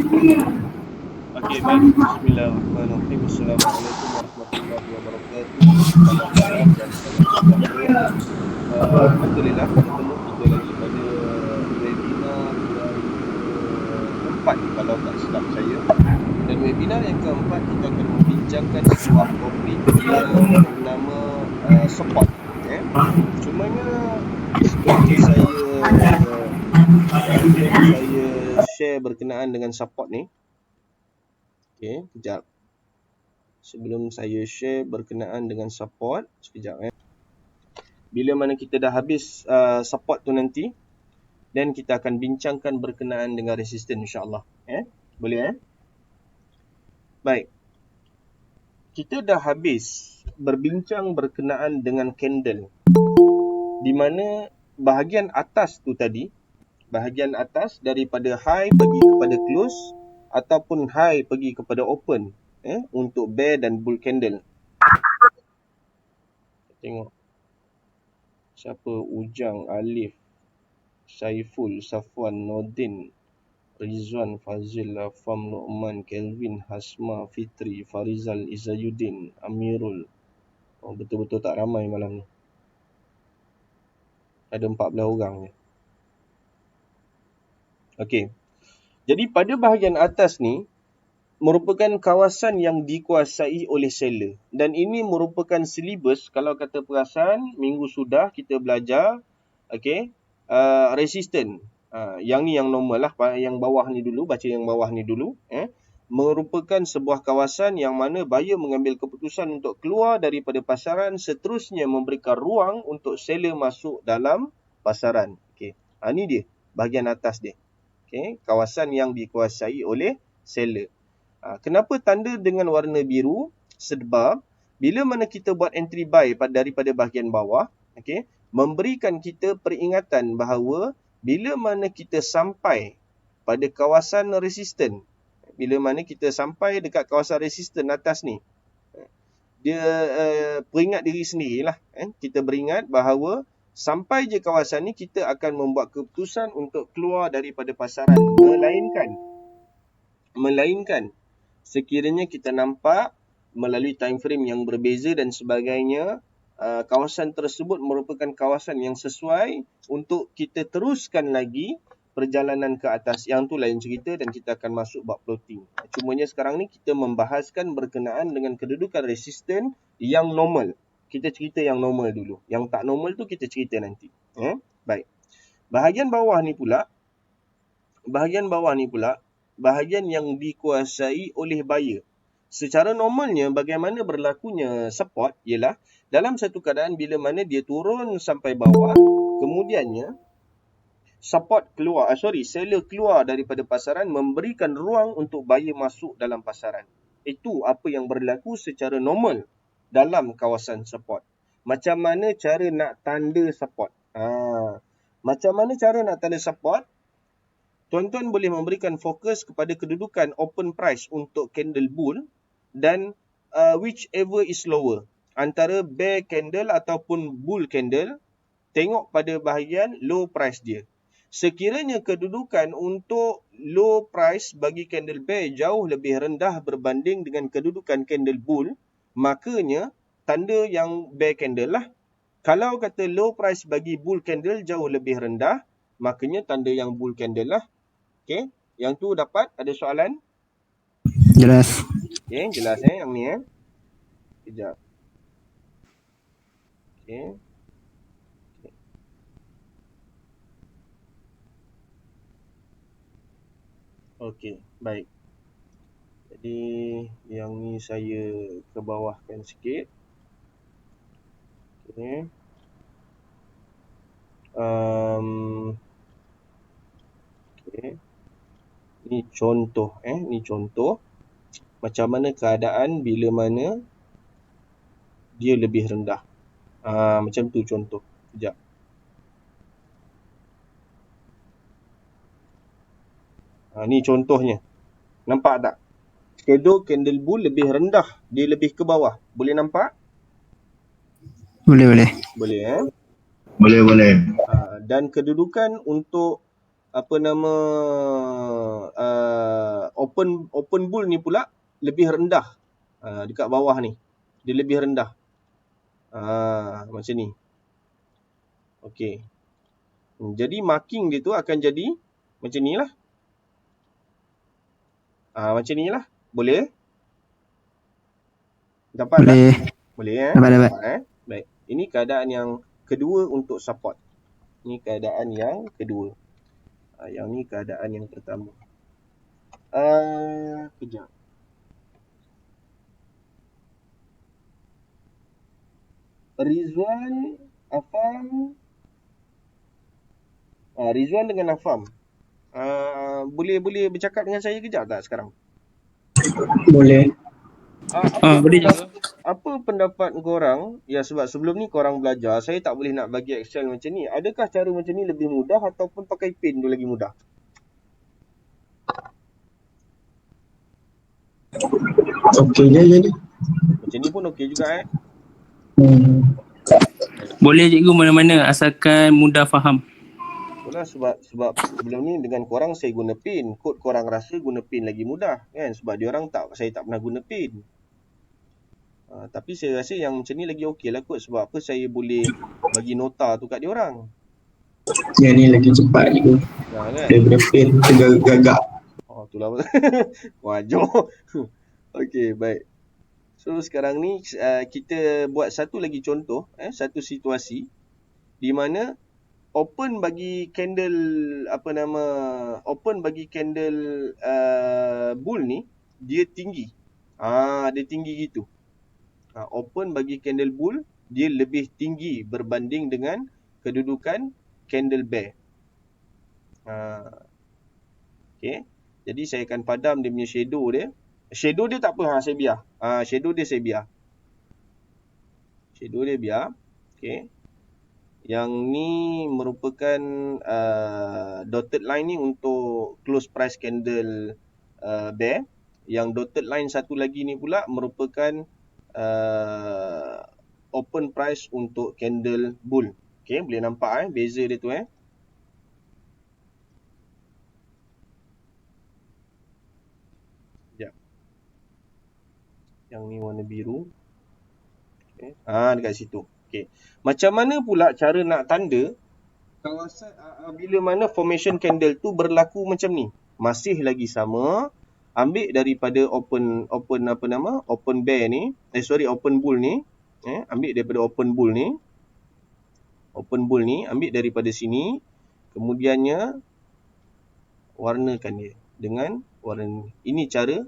Okey, baik. Bismillahirrahmanirrahim. Assalamualaikum warahmatullahi wabarakatuh. Selamat malam dan salam sejahtera. Alhamdulillah bertemu kita lagi pada webinar yang keempat kalau tak silap saya. Dan webinar yang keempat kita akan membincangkan sebuah topik yang bernama support. Cumanya sebelum saya share berkenaan dengan support ni, kejap. Sebelum saya share berkenaan dengan support, sekejap. Bila mana kita dah habis support tu nanti, dan kita akan bincangkan berkenaan dengan resistance insyaAllah. Boleh Baik. Kita dah habis berbincang berkenaan dengan candle. Di mana bahagian atas tu tadi, bahagian atas daripada high pergi kepada close ataupun high pergi kepada open untuk bear dan bull candle. Tengok siapa Ujang, Alif, Saiful, Safwan, Nordin, Rizwan, Fazil, Afam, Luqman, Kelvin, Hasma, Fitri, Farizal, Izayuddin, Amirul. Betul-betul tak ramai malam ni. Ada 14 orang je. Okey. Jadi pada bahagian atas ni merupakan kawasan yang dikuasai oleh seller. Dan ini merupakan silibus, kalau kata perasan, minggu sudah kita belajar, resistance. Yang ni yang normal lah, yang bawah ni dulu, baca yang bawah ni dulu. Merupakan sebuah kawasan yang mana buyer mengambil keputusan untuk keluar daripada pasaran, seterusnya memberikan ruang untuk seller masuk dalam pasaran. Ni dia, bahagian atas dia. Kawasan yang dikuasai oleh seller. Kenapa tanda dengan warna biru? Sebab bila mana kita buat entry buy daripada bahagian bawah, memberikan kita peringatan bahawa bila mana kita sampai pada kawasan resisten, bila mana kita sampai dekat kawasan resisten atas ni, dia peringat diri sendirilah. Kita beringat bahawa sampai je kawasan ni kita akan membuat keputusan untuk keluar daripada pasaran, melainkan sekiranya kita nampak melalui time frame yang berbeza dan sebagainya, kawasan tersebut merupakan kawasan yang sesuai untuk kita teruskan lagi perjalanan ke atas. Yang tu lain cerita dan kita akan masuk bab plotting. Cumanya sekarang ni kita membahaskan berkenaan dengan kedudukan resisten yang normal. Kita cerita yang normal dulu. Yang tak normal tu kita cerita nanti. Baik. Bahagian bawah ni pula, bahagian yang dikuasai oleh buyer. Secara normalnya bagaimana berlakunya support ialah dalam satu keadaan bila mana dia turun sampai bawah, kemudiannya seller keluar daripada pasaran, memberikan ruang untuk buyer masuk dalam pasaran. Itu apa yang berlaku secara normal dalam kawasan support. Macam mana cara nak tanda support? Macam mana cara nak tanda support? Tuan-tuan boleh memberikan fokus kepada kedudukan open price untuk candle bull dan whichever is lower, antara bear candle ataupun bull candle. Tengok pada bahagian low price dia. Sekiranya kedudukan untuk low price bagi candle bear jauh lebih rendah berbanding dengan kedudukan candle bull, makanya tanda yang bear candle lah. Kalau kata low price bagi bull candle jauh lebih rendah, makanya tanda yang bull candle lah. Yang tu dapat? Ada soalan? Jelas. Jelas yang ni Sekejap. Okey, baik. Jadi yang ni saya ke bawahkan sikit. Ni contoh ni contoh macam mana keadaan bila mana dia lebih rendah. Macam tu contoh. Sekejap. Ni contohnya. Nampak tak? Shadow candle bull lebih rendah, dia lebih ke bawah. Boleh nampak? Boleh. Boleh Boleh. Dan kedudukan untuk apa nama open bull ni pula lebih rendah. Dekat bawah ni. Dia lebih rendah. Macam ni. Okey. Jadi marking dia tu akan jadi macam ni lah. Macam ni lah. Boleh? Dapat tak? Boleh. Boleh Dapat. Baik. Ini keadaan yang kedua untuk support. Ini keadaan yang kedua. Yang ni keadaan yang pertama. Kejap. Rizwan, Afam. Rizwan dengan Afam. Boleh bercakap dengan saya kejap tak sekarang? Boleh. Boleh juga. Apa pendapat korang? Ya, sebab sebelum ni korang belajar, saya tak boleh nak bagi Excel macam ni. Adakah cara macam ni lebih mudah ataupun pakai pen tu lagi mudah? Okey je jadi. Macam ni pun okey juga Boleh cikgu mana-mana asalkan mudah faham. Itulah sebab sebelum ni dengan korang saya guna pen. Kod korang rasa guna pen lagi mudah kan? Sebab saya tak pernah guna pen. Tapi saya rasa yang macam ni lagi okey lah kot. Sebab apa saya boleh bagi nota tu kat diorang. Yang ni lagi cepat je. Kan? Daripada pen tergagak. Itulah. Wajar. Okey, baik. So sekarang ni kita buat satu lagi contoh, satu situasi di mana open bagi candle bull ni dia tinggi. Dia tinggi gitu. Open bagi candle bull dia lebih tinggi berbanding dengan kedudukan candle bear. Okey. Jadi saya akan padam dia punya shadow dia. Shadow dia tak apa, saya biar. Shadow dia saya biar. Shadow dia biar. Okey. Yang ni merupakan dotted line ni untuk close price candle bear. Yang dotted line satu lagi ni pula merupakan open price untuk candle bull. Okey, boleh nampak beza dia tu Sekejap. Yang ni warna biru. Okey. Dekat situ. Okey. Macam mana pula cara nak tanda kawasan bila mana formation candle tu berlaku macam ni? Masih lagi sama. Ambil daripada open bear ni, open bull ni, ambil daripada open bull ni. Open bull ni ambil daripada sini, kemudiannya warnakan dia dengan warna ni. Ini cara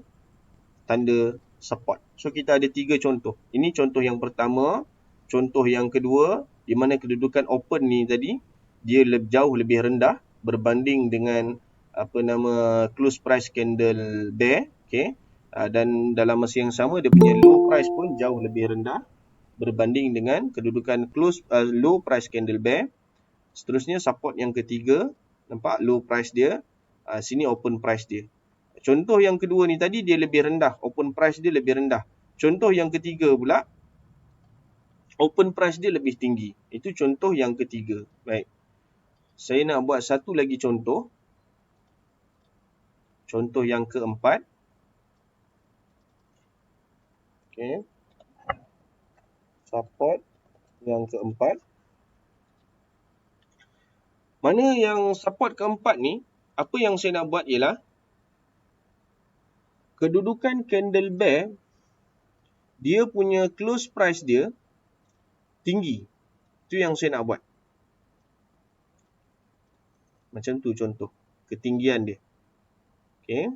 tanda support. So kita ada 3 contoh. Ini contoh yang pertama, contoh yang kedua di mana kedudukan open ni tadi dia jauh lebih rendah berbanding dengan close price candle bear, okey. Dan dalam masa yang sama dia punya low price pun jauh lebih rendah berbanding dengan kedudukan low price candle bear. Seterusnya support yang ketiga, nampak low price dia, sini open price dia. Contoh yang kedua ni tadi dia lebih rendah, open price dia lebih rendah. Contoh yang ketiga pula open price dia lebih tinggi. Itu contoh yang ketiga. Baik. Saya nak buat satu lagi contoh. Contoh yang keempat. Okey. Support yang keempat. Mana yang support keempat ni, apa yang saya nak buat ialah kedudukan candle bear dia punya close price dia tinggi. Itu yang saya nak buat. Macam tu contoh ketinggian dia. Okey.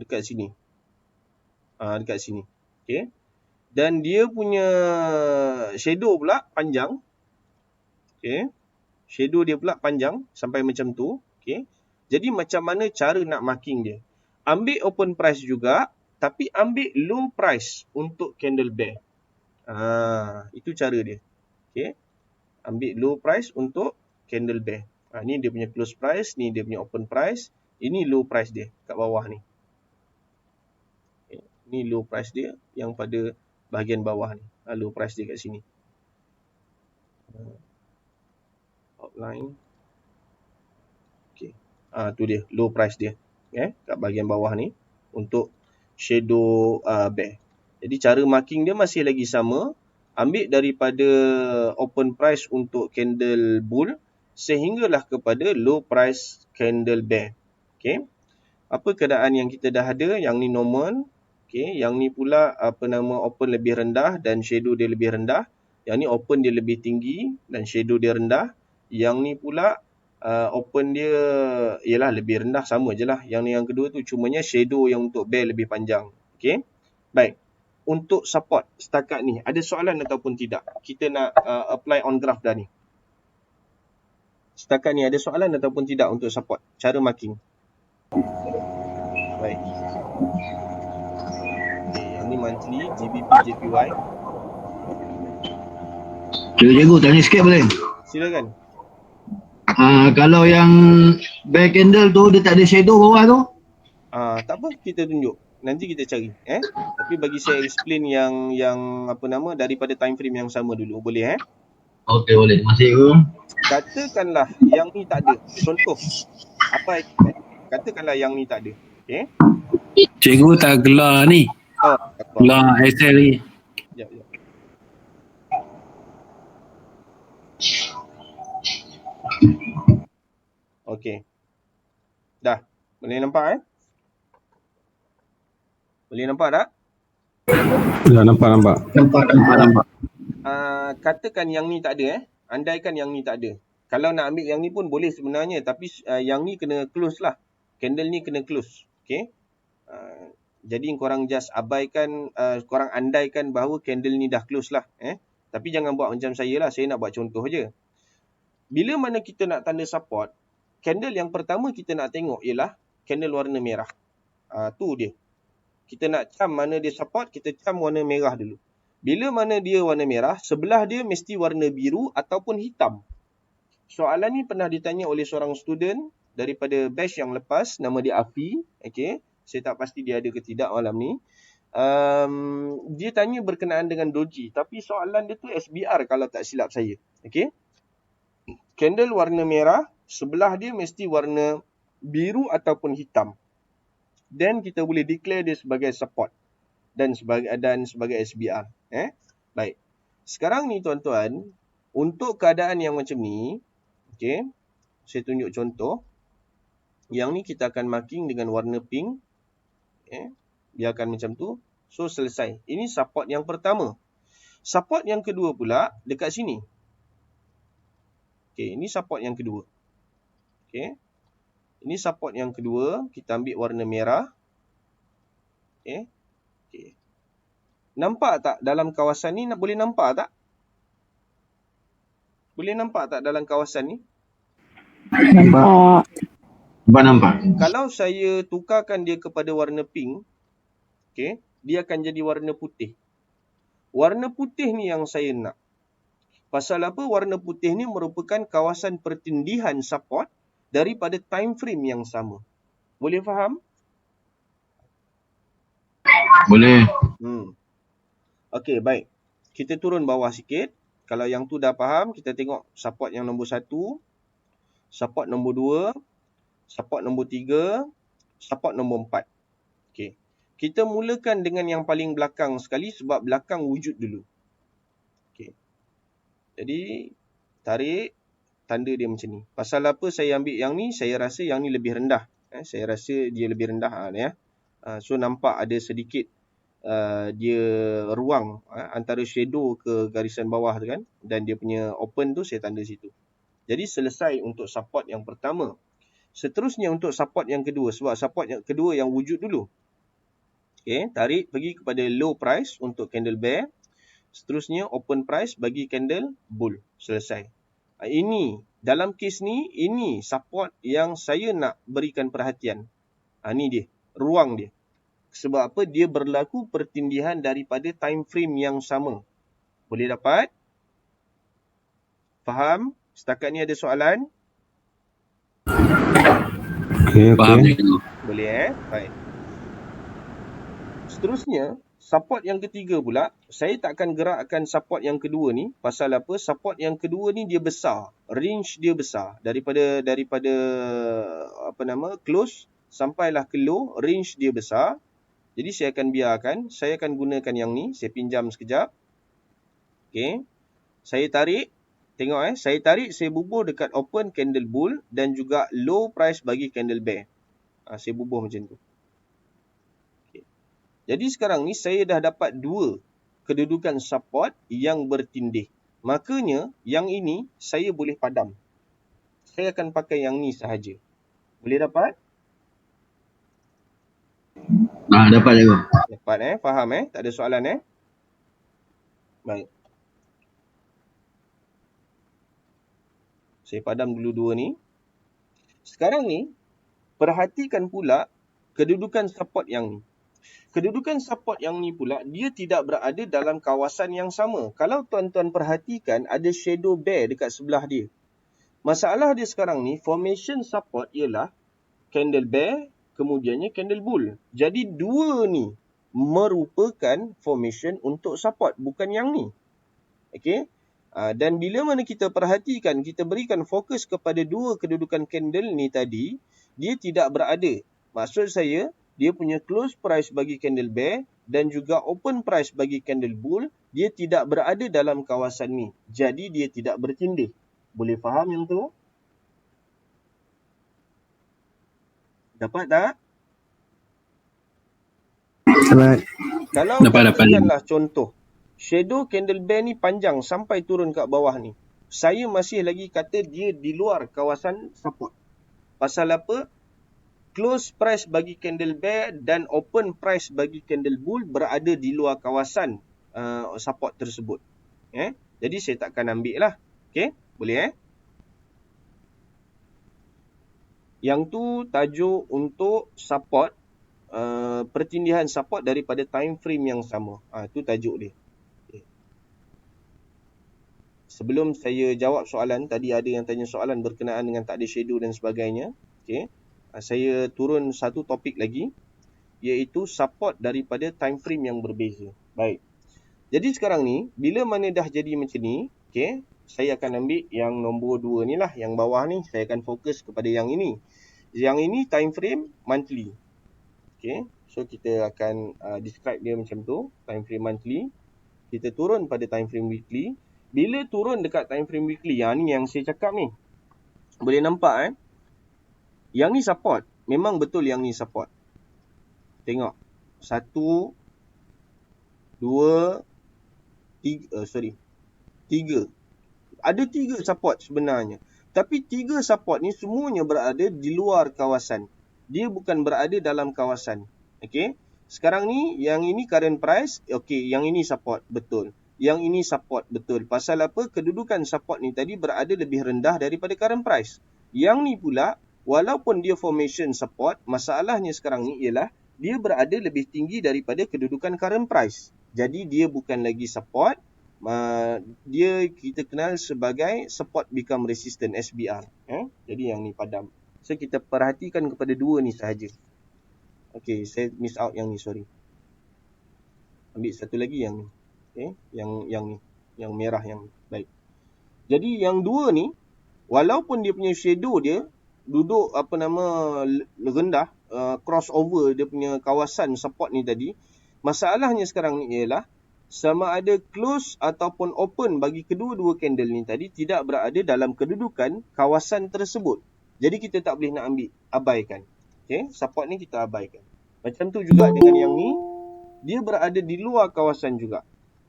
Dekat sini. Dekat sini. Okey. Dan dia punya shadow pula panjang. Okey. Shadow dia pula panjang sampai macam tu. Okey. Jadi macam mana cara nak marking dia? Ambil open price juga, tapi ambil low price untuk candle bear. Itu cara dia. Okey. Ambil low price untuk candle bear. Ni dia punya close price, ni dia punya open price, ini low price dia kat bawah ni. Okay. Ni low price dia yang pada bahagian bawah ni. Low price dia kat sini. Outline. Okey. Tu dia low price dia. Kat bahagian bawah ni untuk shadow bear. Jadi cara marking dia masih lagi sama. Ambil daripada open price untuk candle bull sehinggalah kepada low price candle bear. Okey. Apa keadaan yang kita dah ada? Yang ni normal. Okey, yang ni pula open lebih rendah dan shadow dia lebih rendah. Yang ni open dia lebih tinggi dan shadow dia rendah. Yang ni pula open dia ialah lebih rendah, sama je lah. Yang ni yang kedua tu cumanya shadow yang untuk bear lebih panjang. Okey. Baik. Untuk support setakat ni ada soalan ataupun tidak? Kita nak apply on graph dah ni. Setakat ni ada soalan ataupun tidak untuk support cara marking? Baik. Okay, yang ni monthly GBP JPY. Cikgu tanya sikit boleh? Silakan. Kalau yang back candle tu dia tak ada shadow bawah tu? Tak apa, kita tunjuk. Nanti kita cari. Tapi bagi saya explain yang daripada time frame yang sama dulu. Boleh Okey boleh. Terima kasih cikgu. Katakanlah yang ni tak ada. Contoh. Apa katakanlah yang ni tak ada. Okey. Cikgu tak gelar ni. Gelar Excel ni. Ya. Okey. Dah. Boleh nampak Boleh nampak tak? Ya, nampak. Nampak. Katakan yang ni tak ada Andaikan yang ni tak ada. Kalau nak ambil yang ni pun boleh sebenarnya, tapi yang ni kena close lah. Candle ni kena close. Okey. Jadi korang just abaikan, korang andaikan bahawa candle ni dah close lah. Tapi jangan buat macam saya lah. Saya nak buat contoh je. Bila mana kita nak tanda support, candle yang pertama kita nak tengok ialah candle warna merah. Tu dia. Kita nak cam mana dia support, kita cam warna merah dulu. Bila mana dia warna merah, sebelah dia mesti warna biru ataupun hitam. Soalan ni pernah ditanya oleh seorang student daripada batch yang lepas, nama dia Afi. Okey, saya tak pasti dia ada ke tidak malam ni. Dia tanya berkenaan dengan doji, tapi soalan dia tu SBR kalau tak silap saya. Okey. Candle warna merah, sebelah dia mesti warna biru ataupun hitam. Then kita boleh declare dia sebagai support dan sebagai SBR. Baik. Sekarang ni tuan-tuan, untuk keadaan yang macam ni, okey, saya tunjuk contoh. Yang ni kita akan marking dengan warna pink. Biarkan macam tu. So selesai. Ini support yang pertama. Support yang kedua pula dekat sini. Okey, ini support yang kedua. Okey. Ini support yang kedua, kita ambil warna merah. Okey. Nampak tak dalam kawasan ni? Boleh nampak tak? Boleh nampak tak dalam kawasan ni? Nampak. Kalau saya tukarkan dia kepada warna pink, okey, dia akan jadi warna putih. Warna putih ni yang saya nak. Pasal apa? Warna putih ni merupakan kawasan pertindihan support daripada time frame yang sama. Boleh faham? Boleh. Okey, baik. Kita turun bawah sikit. Kalau yang tu dah faham, kita tengok support yang nombor 1, support nombor 2, support nombor 3, support nombor 4. Okey. Kita mulakan dengan yang paling belakang sekali sebab belakang wujud dulu. Okey. Jadi, tarik tanda dia macam ni. Pasal apa saya ambil yang ni? Saya rasa yang ni lebih rendah. Saya rasa dia lebih rendah. So, nampak ada sedikit dia ruang antara shadow ke garisan bawah tu kan. Dan dia punya open tu saya tanda situ. Jadi, selesai untuk support yang pertama. Seterusnya untuk support yang kedua. Sebab support yang kedua yang wujud dulu. Okay, tarik pergi kepada low price untuk candle bear. Seterusnya open price bagi candle bull. Selesai. Ini, dalam kes ni, ini support yang saya nak berikan perhatian. Ni dia, ruang dia. Sebab apa? Dia berlaku pertindihan daripada time frame yang sama. Boleh dapat? Faham? Setakat ni ada soalan? Okey. Faham cikgu. Boleh Baik. Seterusnya, support yang ketiga pula, saya takkan gerakkan support yang kedua ni. Pasal apa? Support yang kedua ni dia besar. Range dia besar. Daripada close sampailah ke low, range dia besar. Jadi saya akan biarkan. Saya akan gunakan yang ni. Saya pinjam sekejap. Okay. Saya tarik. Tengok saya tarik, saya bubuh dekat open candle bull dan juga low price bagi candle bear. Saya bubuh macam tu. Jadi sekarang ni saya dah dapat dua kedudukan support yang bertindih. Makanya yang ini saya boleh padam. Saya akan pakai yang ni sahaja. Boleh dapat? Dapat juga. Dapat faham tak ada soalan Baik. Saya padam dulu dua ni. Sekarang ni perhatikan pula kedudukan support yang ni. Kedudukan support yang ni pula, dia tidak berada dalam kawasan yang sama. Kalau tuan-tuan perhatikan, ada shadow bear dekat sebelah dia. Masalah dia sekarang ni, formation support ialah candle bear, kemudiannya candle bull. Jadi dua ni merupakan formation untuk support, bukan yang ni. Okay? Dan bila mana kita perhatikan, kita berikan fokus kepada dua kedudukan candle ni tadi, dia tidak berada. Maksud saya, dia punya close price bagi candle bear dan juga open price bagi candle bull, dia tidak berada dalam kawasan ni. Jadi dia tidak bertindih. Boleh faham yang tu? Dapat tak? Dapat. Kalau katakanlah contoh, shadow candle bear ni panjang sampai turun kat bawah ni. Saya masih lagi kata dia di luar kawasan support. Pasal apa? Close price bagi candle bear dan open price bagi candle bull berada di luar kawasan support tersebut. Jadi saya takkan ambil lah. Okay? Boleh Yang tu tajuk untuk support, pertindihan support daripada time frame yang sama. Itu tajuk dia. Okay. Sebelum saya jawab soalan, tadi ada yang tanya soalan berkenaan dengan tak ada shadow dan sebagainya. Okay. Saya turun satu topik lagi, iaitu support daripada time frame yang berbeza. Baik. Jadi sekarang ni, bila mana dah jadi macam ni, okay, saya akan ambil yang nombor 2 ni lah, yang bawah ni. Saya akan fokus kepada yang ini. Yang ini time frame monthly. Okay. So kita akan describe dia macam tu, time frame monthly. Kita turun pada time frame weekly. Bila turun dekat time frame weekly, yang ni yang saya cakap ni, boleh nampak yang ni support. Memang betul yang ni support. Tengok. 1, 2, 3. Ada 3 support sebenarnya. Tapi 3 support ni semuanya berada di luar kawasan. Dia bukan berada dalam kawasan. Okay. Sekarang ni, yang ini current price. Okay, yang ini support. Betul. Yang ini support. Betul. Pasal apa? Kedudukan support ni tadi berada lebih rendah daripada current price. Yang ni pula, walaupun dia formation support, masalahnya sekarang ni ialah dia berada lebih tinggi daripada kedudukan current price. Jadi dia bukan lagi support, dia kita kenal sebagai support become resistant, SBR. Jadi yang ni padam. So kita perhatikan kepada 2 ni sahaja. Okay, saya miss out yang ni, sorry. Ambil satu lagi yang ni. Okay, yang ni, yang merah yang ni. Baik. Jadi yang 2 ni, walaupun dia punya shadow dia duduk rendah, crossover dia punya kawasan support ni tadi, masalahnya sekarang ni ialah sama ada close ataupun open bagi kedua-dua candle ni tadi tidak berada dalam kedudukan kawasan tersebut. Jadi kita tak boleh nak ambil, abaikan. Okay, support ni kita abaikan. Macam tu juga dengan yang ni, dia berada di luar kawasan juga.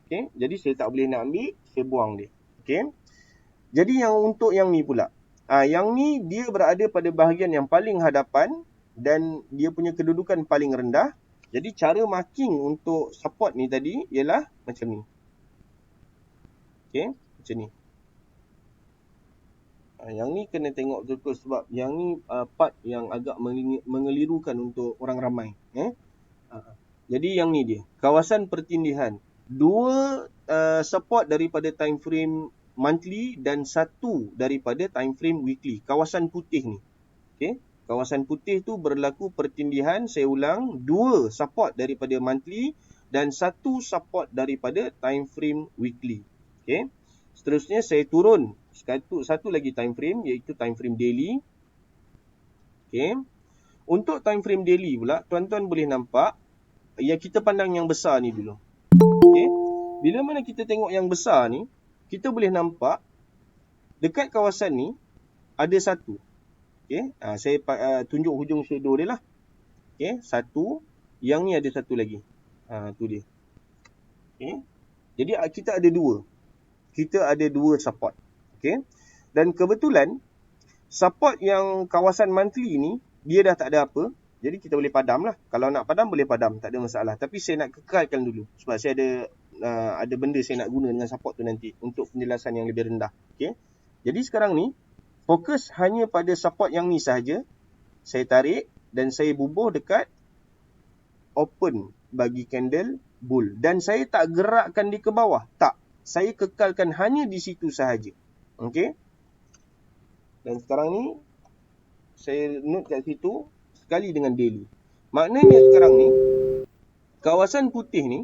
Okay, jadi saya tak boleh nak ambil, saya buang dia. Okay, jadi yang untuk yang ni pula, yang ni dia berada pada bahagian yang paling hadapan dan dia punya kedudukan paling rendah. Jadi cara marking untuk support ni tadi ialah macam ni. Okay, macam ni. Yang ni kena tengok betul-betul sebab yang ni part yang agak mengelirukan untuk orang ramai. Jadi yang ni dia, kawasan pertindihan. 2 support daripada time frame monthly dan 1 daripada time frame weekly. Kawasan putih ni. Okay. Kawasan putih tu berlaku pertindihan, saya ulang, 2 support daripada monthly, dan satu support daripada time frame weekly. Okay. Seterusnya saya turun satu lagi time frame, iaitu time frame daily. Okay. Untuk time frame daily pula, tuan-tuan boleh nampak yang kita pandang yang besar ni dulu. Okay. Bila mana kita tengok yang besar ni, kita boleh nampak dekat kawasan ni ada satu. Okay. Saya tunjuk hujung shadow dia lah. Okay. Satu. Yang ni ada satu lagi. Tu dia. Okay. Jadi kita ada dua. Kita ada dua support. Okay. Dan kebetulan support yang kawasan monthly ni dia dah tak ada apa. Jadi kita boleh padam lah. Kalau nak padam boleh padam, tak ada masalah. Tapi saya nak kekalkan dulu sebab saya ada benda saya nak guna dengan support tu nanti untuk penjelasan yang lebih rendah. Okay. Jadi sekarang ni fokus hanya pada support yang ni sahaja. Saya tarik dan saya bubuh dekat open bagi candle bull. Dan saya tak gerakkan dia ke bawah. Tak. Saya kekalkan hanya di situ sahaja. Okey. Dan sekarang ni saya note kat situ sekali dengan daily. Maknanya sekarang ni kawasan putih ni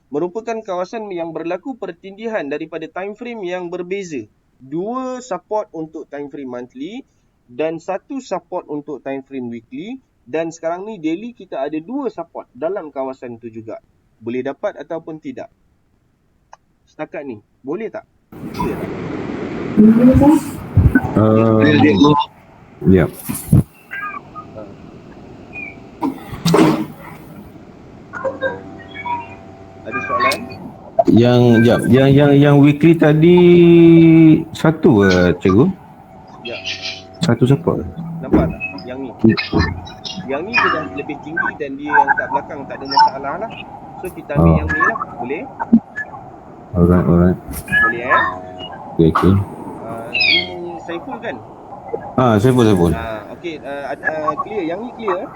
merupakan kawasan yang berlaku pertindihan daripada time frame yang berbeza. Dua support untuk time frame monthly dan satu support untuk time frame weekly. Dan sekarang ni daily kita ada dua support dalam kawasan tu juga. Boleh dapat ataupun tidak. Setakat ni boleh tak? Clear tak? Ya. Ada soalan? Yang weekly tadi satu cikgu? Ya. Satu support. Nampak tak? Yang ni. Yang ni dia dah lebih tinggi dan dia yang kat belakang tak ada masalah lah. So kita ambil yang ni lah. Boleh? Alright. Boleh Okay. Ini Saiful kan? Saiful. Okay. Clear. Yang ni clear?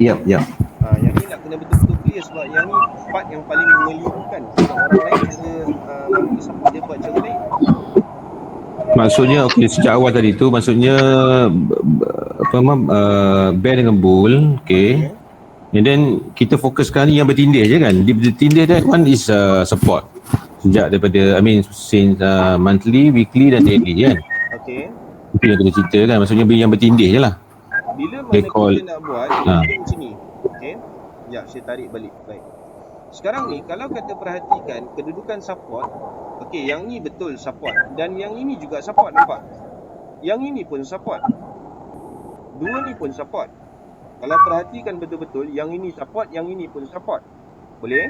Yap. Yang ni nak kena betul-betul clear sebab yang ni part yang paling mengelirukan. Sebab orang lain ada support dia buat cara lain. Maksudnya sejak awal tadi tu maksudnya bear dengan bull, okay. And then kita fokuskan yang bertindih je kan. Dia bertindih, that one is support. Sejak daripada since monthly, weekly dan daily kan. Okay. Itu yang kita cerita kan. Maksudnya yang bertindih je lah. Bila mana kita nak buat macam ni. Okay. Sekejap saya tarik balik. Baik. Sekarang ni kalau kita perhatikan kedudukan support. Okay, yang ni betul support. Dan yang ini juga support, nampak? Yang ini pun support. Dua ni pun support. Kalau perhatikan betul-betul, yang ini support, yang ini pun support. Boleh?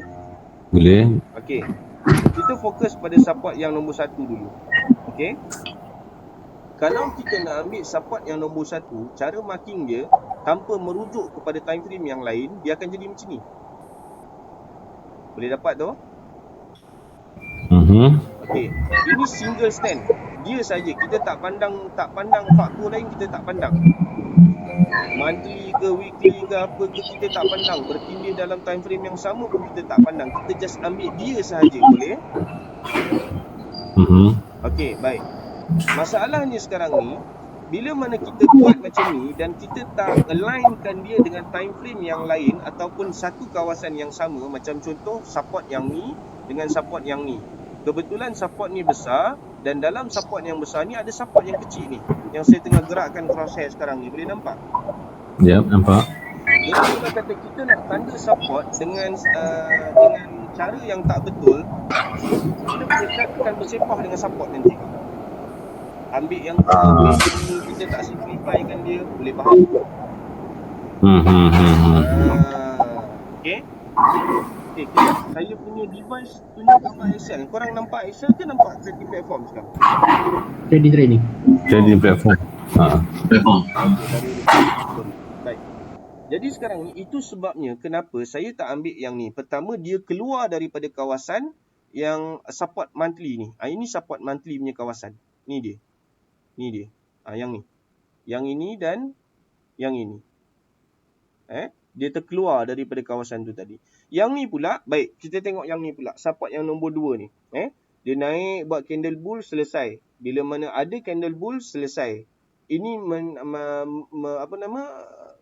Boleh. Okay. Kita fokus pada support yang nombor satu dulu. Okay. Kalau kita nak ambil support yang nombor satu, cara marking dia tanpa merujuk kepada time frame yang lain, dia akan jadi macam ni. Boleh dapat tu? Okey, ini single stand. Dia saja, kita tak pandang faktor lain, kita tak pandang. Monthly ke weekly ke apa ke, kita tak pandang. Bertindih dalam time frame yang sama pun kita tak pandang. Kita just ambil dia sahaja, boleh? Okey, baik. Masalahnya sekarang ni, bila mana kita buat macam ni dan kita tak alignkan dia dengan time frame yang lain ataupun satu kawasan yang sama, macam contoh support yang ni dengan support yang ni. Kebetulan support ni besar dan dalam support yang besar ni ada support yang kecil ni yang saya tengah gerakkan crosshair sekarang ni. Boleh nampak? Ya, nampak. Jadi kalau kata kita nak tanda support dengan cara yang tak betul, kita akan bersepah dengan support nanti. Ambil yang ni, kita tak simplifykan dia, boleh faham? Okay. Okay, saya punya device tunjuk gambar Excel. Korang nampak Excel ke nampak trading platform sekarang? Trading platform. Platform. Baik. Jadi sekarang ni itu sebabnya kenapa saya tak ambil yang ni. Pertama, dia keluar daripada kawasan yang support monthly ni. Ini support monthly punya kawasan. Ni dia. Yang ni. Yang ini dan yang ini. Dia terkeluar daripada kawasan tu tadi. Yang ni pula, baik, kita tengok yang ni pula. Support yang nombor 2 ni. Dia naik buat candle bull, selesai. Bila mana ada candle bull, selesai. Ini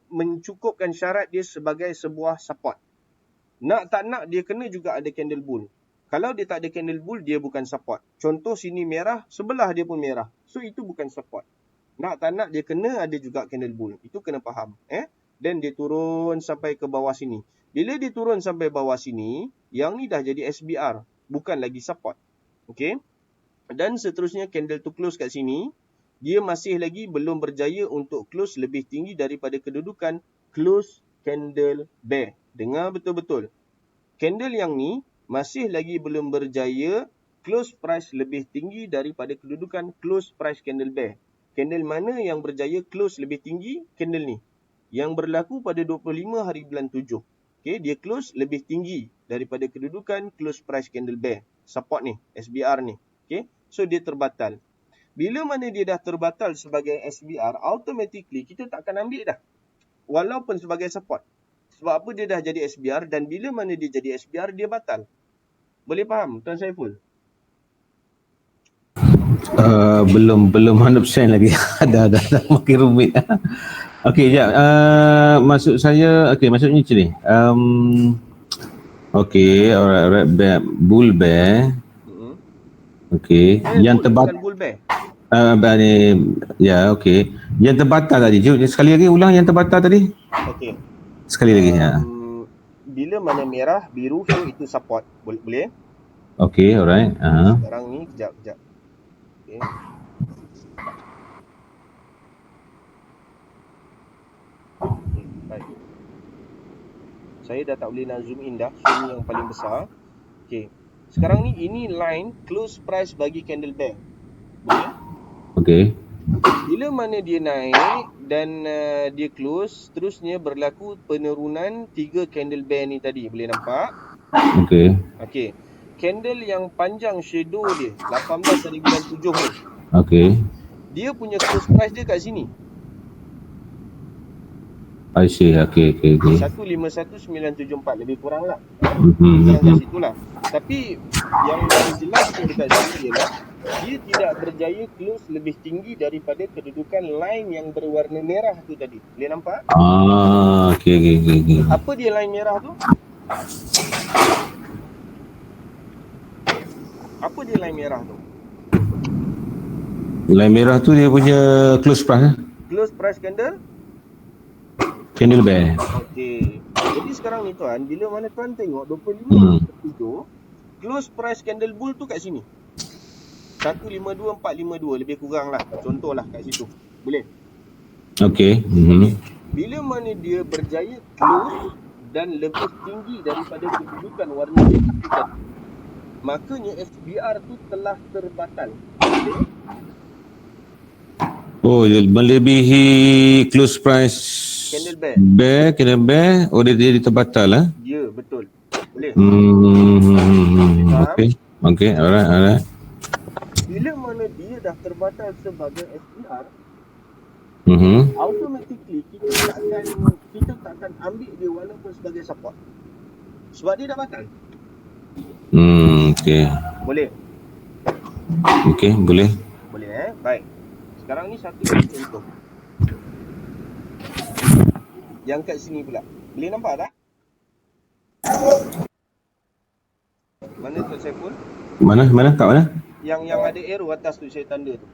mencukupkan syarat dia sebagai sebuah support. Nak tak nak dia kena juga ada candle bull. Kalau dia tak ada candle bull, dia bukan support. Contoh sini merah, sebelah dia pun merah. So itu bukan support. Nak tak nak dia kena ada juga candle bull. Itu kena faham. Dan dia turun sampai ke bawah sini. Bila dia turun sampai bawah sini, yang ni dah jadi SBR. Bukan lagi support. Okay. Dan seterusnya candle to close kat sini. Dia masih lagi belum berjaya untuk close lebih tinggi daripada kedudukan close candle bear. Dengar betul-betul. Candle yang ni masih lagi belum berjaya close price lebih tinggi daripada kedudukan close price candle bear. Candle mana yang berjaya close lebih tinggi? Candle ni. Yang berlaku pada 25 hari bulan 7. Okay, dia close lebih tinggi daripada kedudukan close price candle bear. Support ni, SBR ni. Okay, so dia terbatal. Bila mana dia dah terbatal sebagai SBR, automatically kita takkan ambil dah. Walaupun sebagai support. Sebab apa dia dah jadi SBR dan bila mana dia jadi SBR, dia batal. Boleh faham, Tuan Saiful? Belum 100% lagi. dah makin rumit. Okey, sekejap. Maksud saya, maksudnya macam ni. Alright, bear, bull bear. Okey, yang terbatal. Bull bear. Yang terbatal tadi. Sekali lagi ulang yang terbatal tadi. Okey. Sekali lagi. Bila mana merah, biru, so itu support. Boleh? Okey, alright. Sekarang ni, kejap. Okay. Baik. Saya dah tak boleh nak zoom in dah. So, ni yang paling besar. Okay. Sekarang ni, ini line close price bagi candle bear. Boleh? Okey. Bila mana dia naik dan dia close, terusnya berlaku penurunan 3 candle bear ni tadi. Boleh nampak? Okey. Candle yang panjang shadow dia 18 hari bulan 7 ni. Okey. Dia punya close price dia kat sini. I see. Okey. 151974 lebih kurang lah. Kurang kat situ lah. Tapi yang jelas dekat sini ialah dia tidak berjaya close lebih tinggi daripada kedudukan line yang berwarna merah tu tadi. Boleh nampak? Okey. Apa dia line merah tu? Apa dia line merah tu? Line merah tu dia punya close price. Close price candle bear. Okey. Jadi sekarang ni tuan, bila mana tuan tengok 25.7, close price candle bull tu kat sini. 152.452 lebih kurang lah. Contohlah kat situ. Boleh? Okey. Bila mana dia berjaya close dan lebih tinggi daripada kedudukan warna merah tu, makanya SBR tu telah terbatal. Melebihi close price candle bear. Dia terbatal lah. Ya, betul. Boleh? Okey, alright. Bila mana dia dah terbatal sebagai SBR, automatically kita takkan ambil dia walaupun sebagai support. Sebab dia dah batal. Okey. Boleh? Okey, boleh. Boleh baik. Sekarang ni satu lagi contoh. Yang kat sini pula. Boleh nampak tak? Mana Tuan Saiful? Mana? Kat mana? Yang ada arrow atas tu saya tanda tu.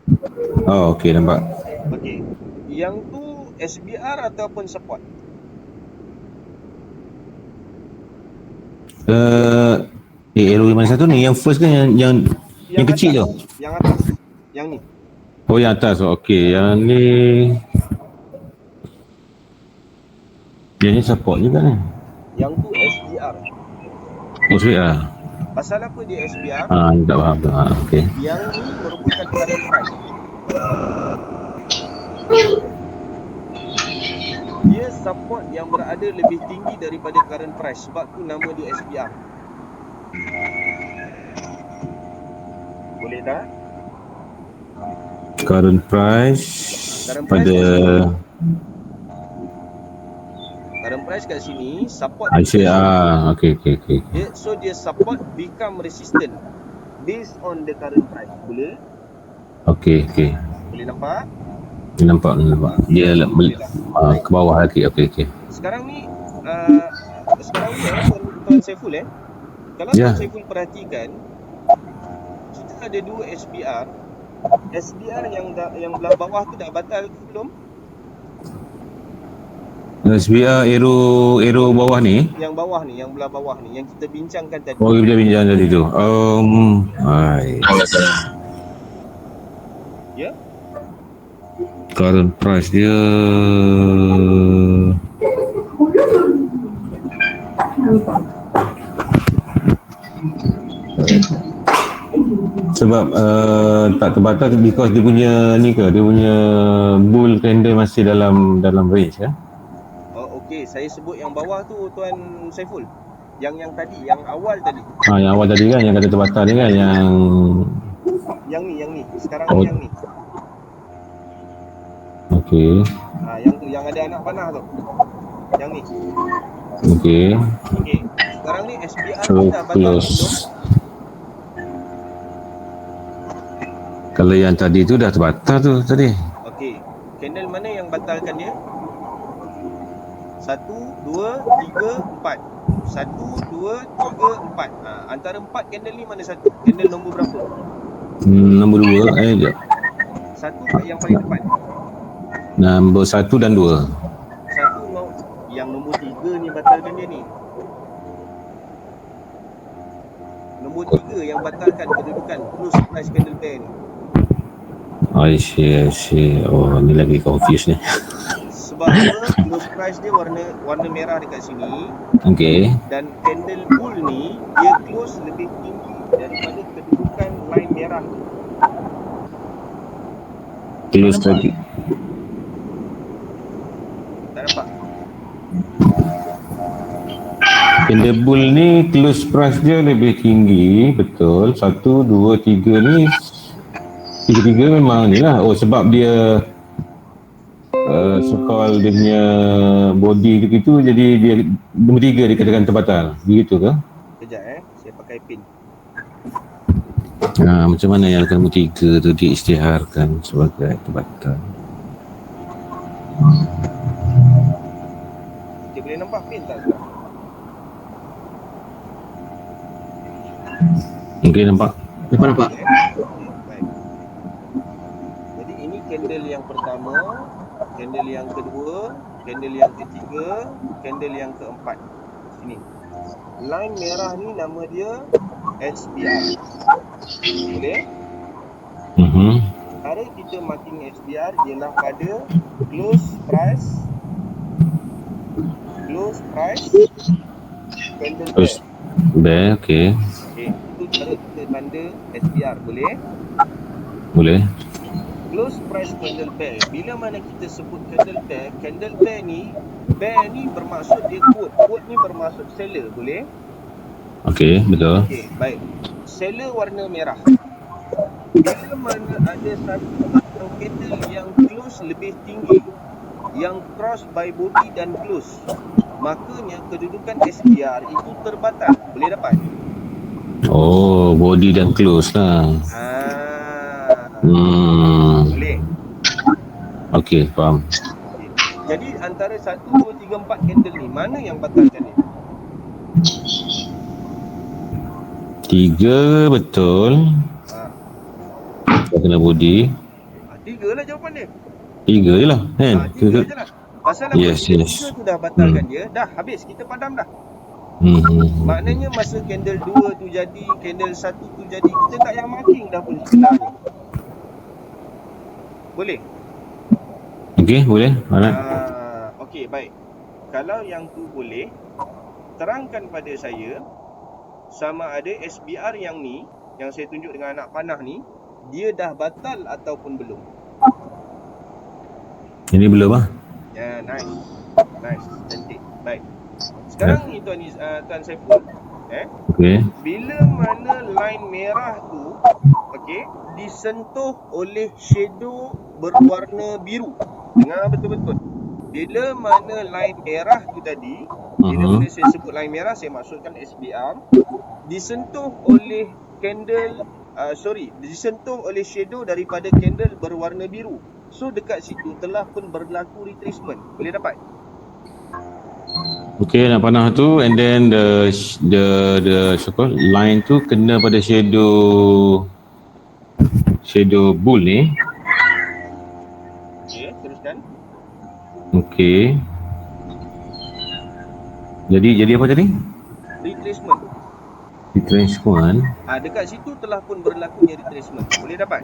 Okey, nampak. Okey. Yang tu SBR ataupun support? Arrow yang mana satu ni? Yang first kan yang kecil tu? Yang atas. Yang ni. Yang atas. Okey, yang ni yang ni support juga ni. Yang tu SBR. SBR. Pasal apa dia SBR? Tak faham. Okey. Yang ni merupakan current price. Dia support yang berada lebih tinggi daripada current price. Sebab tu nama dia SBR. Boleh tak? Current price pada current price kat sini support. Okey. So dia support become resistant based on the current price. Boleh? Okey. Boleh nampak? Nampak. Dia ke bawah lagi. Okey. Sekarang ni Tuan Saiful kalau Ya. Tuan Saiful perhatikan, kita ada 2 SBR. SBR yang belah bawah tu dah batal ke belum? SBR arrow bawah ni. Yang bawah ni, yang belah bawah ni, yang kita bincangkan tadi. Oh, kita bincang tadi tu. Ya? Current price dia sebab tak terbatas because dia punya ni ke, dia punya bull candle masih dalam range Oh, okey, saya sebut yang bawah tu Tuan Saiful. Yang tadi, yang awal tadi. yang awal tadi kan, yang kata terbatas ni kan, Yang ni. Sekarang Oh. yang ni. okey. Yang tu, yang ada anak panah tu. Yang ni. Okey. Okey. Sekarang ni SBR So dah batal belum? close. Kalau yang tadi tu dah terbatas tu tadi. Okey. Candle mana yang batalkan dia? 1, 2, 3, 4. 1, 2, 3, 4. Antara 4 candle ni mana satu? Candle nombor berapa? Nombor 2 sekejap. Satu yang paling depan. Nombor 1 dan 2. Satu yang nombor 3 ni batalkan dia ni. Nombor 3 yang batalkan kedudukan close price candle pair ni. I see. Oh, ni lagi confused ni. Sebab apa? Close price dia warna merah dekat sini. Okey. Dan candle bull ni dia close lebih tinggi daripada kedudukan line merah tu. Close tadi. Tak nampak? Candle bull ni close price dia lebih tinggi, betul. 1, 2, 3 ni, tiga memang ni lah. Oh, sebab dia so-called dia punya body tu jadi dia nombor 3 dikatakan terbatal. Begitu ke? Kejap saya pakai pin. Macam mana yang nombor 3 tu diisytiharkan sebagai terbatal? Kita boleh nampak pin tak sekarang? Okey, nampak. Nampak. Okay, baik. Jadi ini candle yang pertama, candle yang kedua, candle yang ketiga, candle yang keempat. Sini. Line merah ni nama dia SBR. Boleh? Cara kita marking SBR ialah pada close price candle pair. Okey. Okey, itu cara kita tanda SBR. Boleh? Boleh. Close price candle pair. Bila mana kita sebut candle pair ni bermaksud dia quote ni bermaksud seller. Boleh? Okey, betul. Okey, baik. Seller warna merah. Bila mana ada satu candle yang close lebih tinggi, yang cross by body dan close, makanya kedudukan SBR itu terbatas. Boleh dapat? Oh, body dan close lah. Boleh. Okey, faham. Okay. Jadi antara 1, 2, 3, 4 candle ni, mana yang batalkan ni? 3 betul. Dah kena body. 3 lah jawapan dia. 3 je lah kan? 3 je lah. Pasal apa? Yes. 3 tu dah batalkan dia. Dah habis, kita padam dah. Maknanya masa candle 2 tu jadi, candle 1 tu jadi, kita tak payah marking dah pun sebenarnya. Boleh? Okey, boleh. Mana? Okey, baik. Kalau yang tu boleh, terangkan pada saya sama ada SBR yang ni, yang saya tunjuk dengan anak panah ni, dia dah batal ataupun belum. Ini belum lah. Ya, nice. Cantik. Baik. Sekarang ni Tuan Saiful, Okey. bila mana line merah tu disentuh oleh shadow berwarna biru. Dengar betul-betul. Bila mana line merah tu tadi, bila mana saya sebut line merah, saya maksudkan SBR, disentuh oleh disentuh oleh shadow daripada candle berwarna biru. So dekat situ telah pun berlaku retracement. Boleh dapat? Okay, nak panah tu, and then the so called line tu kena pada shadow bull ni. Okey, teruskan. Okay. Jadi apa tadi? Retracement. Retracement. Dekat situ telah pun berlakunya retracement. Boleh dapat?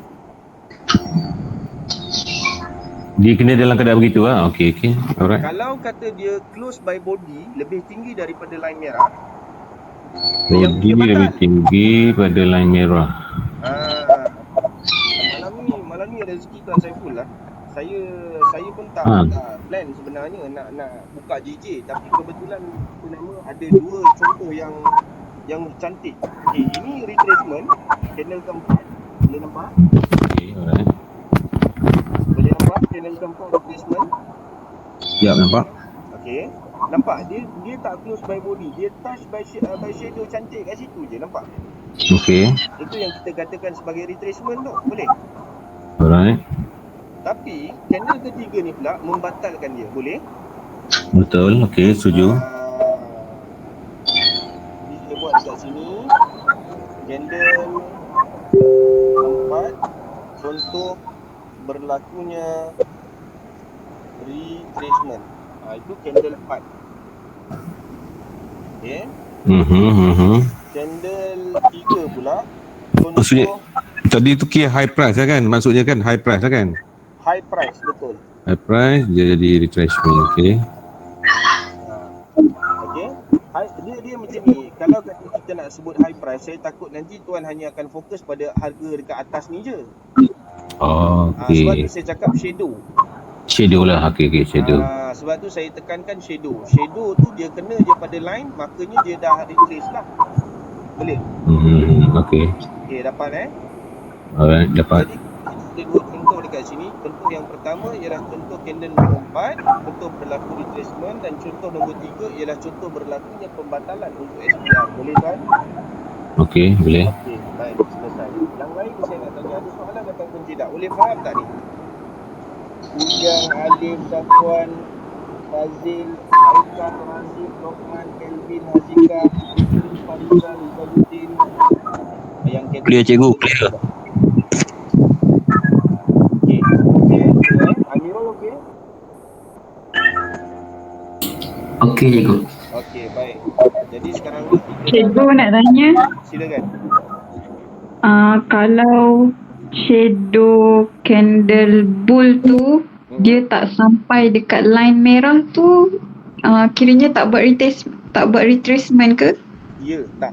Dia kena dalam keadaan begitu lah. Okay. Alright. Kalau kata dia close by body lebih tinggi daripada line merah, Body dia batal. lebih tinggi pada line merah. Malam ni rezeki Tuan Saiful lah. Saya pun tak plan sebenarnya nak buka JJ, tapi kebetulan nama ada dua contoh yang cantik. Okay, ini retracement candle keempat. Boleh nampak? Okay, alright. Boleh nampak candle keempat retracement? Ya, nampak. Okay. Nampak dia tak close by body, dia touch by shadow cantik kat situ je, nampak? Okay. Itu yang kita katakan sebagai retracement tu, boleh? Alright. Tapi candle ketiga ni pula membatalkan dia, boleh? Betul. Okay, setuju. Ni saya buat dekat sini. Candle keempat, contoh berlakunya retracement. Itu candle 4. Okay. Candle 3 pula, Maksudnya contoh tadi tu kira high price lah kan? Maksudnya kan high price lah kan? high price, betul. High price dia jadi retracement. Okay. Okay. Dia macam ni. Kalau kita nak sebut high price, saya takut nanti tuan hanya akan fokus pada harga dekat atas ni je. Okay. Sebab tu saya cakap Shadow lah. Okay, shadow. Sebab tu saya tekankan shadow. Shadow tu dia kena je pada line, makanya dia dah retrace lah. Boleh? Okay. Okay, dapat Alright, dapat. Jadi kita dua contoh dekat sini. Contoh yang pertama ialah contoh candle nombor 4, contoh berlaku retracement, dan contoh nombor 3 ialah contoh berlakunya pembatalan untuk SPR. Boleh kan? Okay, boleh. Okey, baik, selesai. Yang lain saya nak tanya, ada soalan ataupun tidak? Boleh faham tak ni? Ujang, Alif, Safwan, Fazil, Aikam, Razif, Lokman, Kelvin, Hazika, Fitri, Farizal, Izaluddin. Yang Clear cikgu, clear. Okey, Amirul okey? Okey cikgu. Okey, baik. Jadi sekarang ni Cikgu nak tanya, silakan. kalau shadow candle bull tu dia tak sampai dekat line merah tu, kiranya tak buat retracement ke? Ya, tak.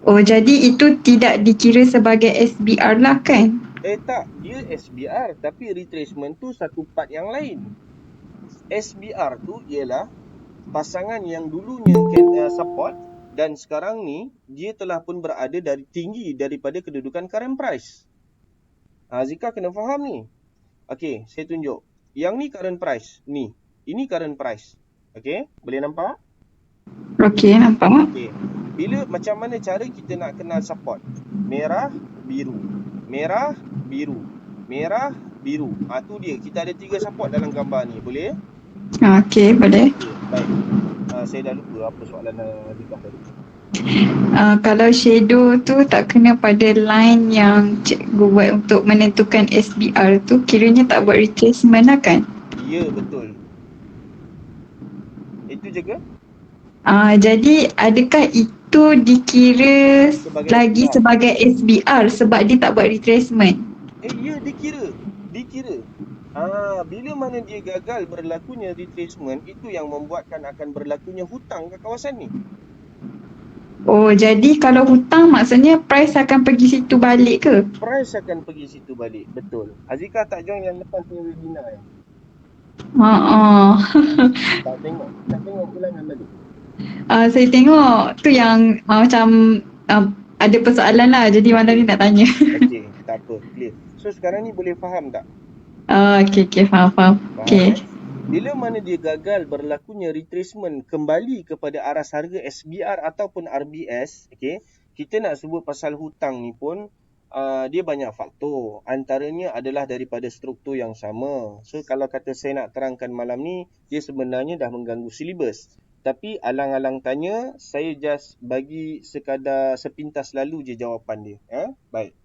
Oh, jadi itu tidak dikira sebagai SBR lah kan? Tak, dia SBR tapi retracement tu satu part yang lain. SBR tu ialah pasangan yang dulunya support dan sekarang ni dia telah pun berada tinggi daripada kedudukan current price. Zika kena faham ni. Okey, saya tunjuk. Yang ni current price, ni. Ini current price. Okey, boleh nampak? Okey, nampak. Okey. Macam mana cara kita nak kenal support? Merah, biru. Merah, biru. Merah, biru. Tu dia. Kita ada 3 support dalam gambar ni. Boleh? Okey, boleh. Okay, baik. Saya dah lupa apa soalan Zika tadi. Kalau shadow tu tak kena pada line yang cikgu buat untuk menentukan SBR tu, kiranya tak buat retracement lah kan? Ya, betul. Itu je ke? Jadi adakah itu dikira sebagai SBR sebab dia tak buat retracement? Ya, dikira. Bila mana dia gagal berlakunya retracement, itu yang membuatkan akan berlakunya hutang ke kawasan ni. Oh, jadi kalau hutang maksudnya price akan pergi situ balik ke? Price akan pergi situ balik, betul. Azika tak join yang lepas punya webinar ya? Tak tengok ulangan balik. Saya tengok tu yang macam ada persoalan lah, jadi malam ni nak tanya. Okey, tak apa, clear. So sekarang ni boleh faham tak? Okey, faham. Okey. Bila mana dia gagal berlakunya retracement kembali kepada aras harga SBR ataupun RBS, okey, kita nak sebut pasal hutang ni pun dia banyak faktor. Antaranya adalah daripada struktur yang sama. So kalau kata saya nak terangkan malam ni, dia sebenarnya dah mengganggu silibus. Tapi alang-alang tanya, saya just bagi sekadar sepintas lalu je jawapan dia. Baik.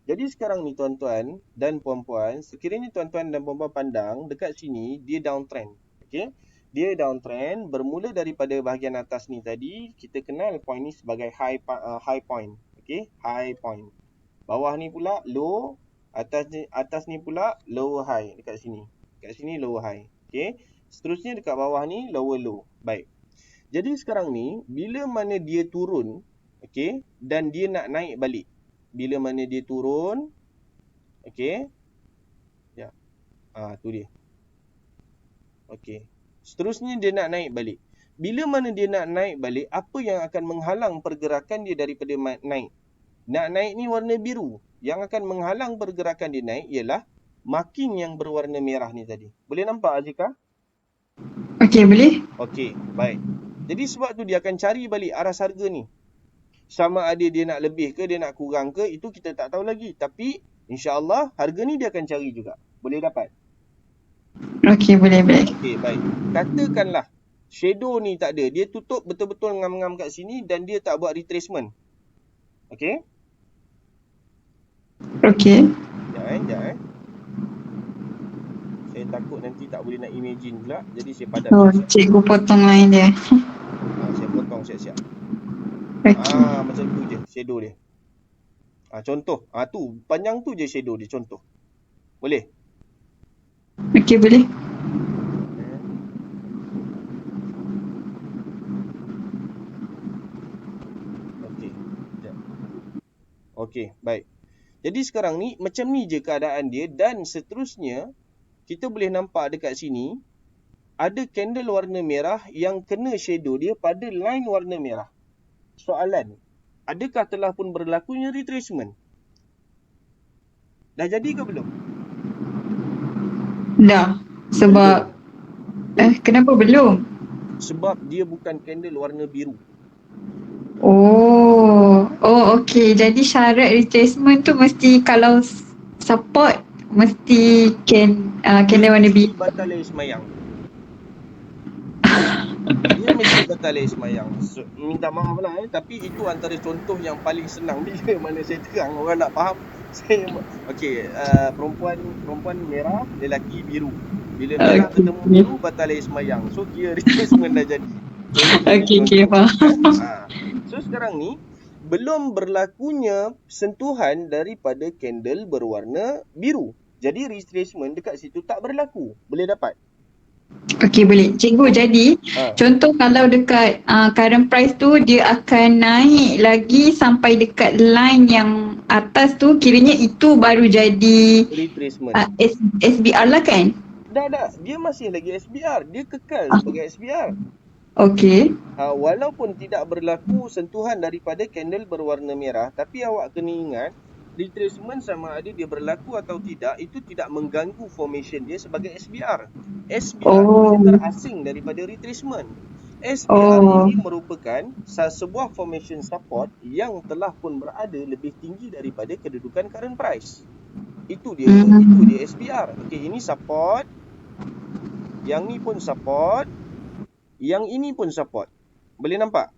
Jadi sekarang ni tuan-tuan dan puan-puan, sekiranya tuan-tuan dan puan-puan pandang dekat sini, dia downtrend. Okey. Dia downtrend bermula daripada bahagian atas ni tadi, kita kenal point ni sebagai high point. Okey, high point. Bawah ni pula low, atas ni pula lower high dekat sini. Dekat sini lower high. Okey. Seterusnya dekat bawah ni lower low. Baik. Jadi sekarang ni bila mana dia turun, okey, dan dia nak naik balik. Bila mana dia turun, okey. Ya. Tu dia. Okey. Seterusnya dia nak naik balik. Bila mana dia nak naik balik, apa yang akan menghalang pergerakan dia daripada naik? Nak naik ni warna biru. Yang akan menghalang pergerakan dia naik ialah marking yang berwarna merah ni tadi. Boleh nampak Azika? Okey, boleh. Okey, baik. Jadi sebab tu dia akan cari balik aras harga ni. Sama ada dia nak lebih ke, dia nak kurang ke, itu kita tak tahu lagi. Tapi insya-Allah harga ni dia akan cari juga. Boleh dapat? Okey, boleh. Okey, baik. Katakanlah shadow ni tak ada. Dia tutup betul-betul ngam-ngam kat sini dan dia tak buat retracement. Okey? Okey. Sekejap. Saya takut nanti tak boleh nak imagine pula. Jadi saya padam. Cikgu potong line dia. Saya potong siap-siap. Okey. Macam tu je shadow dia. Contoh. Tu panjang tu je shadow dia, contoh. Boleh? Okey, boleh. Okey, baik. Jadi sekarang ni macam ni je keadaan dia dan seterusnya kita boleh nampak dekat sini ada candle warna merah yang kena shadow dia pada line warna merah. Soalan, adakah telah pun berlakunya retracement? Dah jadi ke belum? Dah. Sebab kenapa belum? Sebab dia bukan candle warna biru. Oh, okey. Jadi syarat retracement tu mesti kalau support mesti candle warna biru. Batal semayang. Dia mesti batal semayang. Minta maaf lah tapi itu antara contoh yang paling senang bila mana saya terang orang nak faham. Okey, perempuan merah, lelaki biru. Bila merah ketemu biru batal semayang. So kira retracement dah jadi. Okey, faham. So sekarang ni belum berlakunya sentuhan daripada candle berwarna biru. Jadi retracement dekat situ tak berlaku. Boleh dapat? Okey, boleh. Cikgu, jadi contoh kalau dekat current price tu dia akan naik lagi sampai dekat line yang atas tu, kiranya itu baru jadi retracement. SBR lah kan? Dah. Dia masih lagi SBR. Dia kekal sebagai SBR. Okey. Walaupun tidak berlaku sentuhan daripada candle berwarna merah, tapi awak kena ingat retracement sama ada dia berlaku atau tidak, itu tidak mengganggu formation dia sebagai SBR. SBR dia terasing daripada retracement. SBR ini merupakan sebuah formation support yang telah pun berada lebih tinggi daripada kedudukan current price. Itu dia SBR. Okey, ini support. Yang ni pun support. Yang ini pun support. Boleh nampak?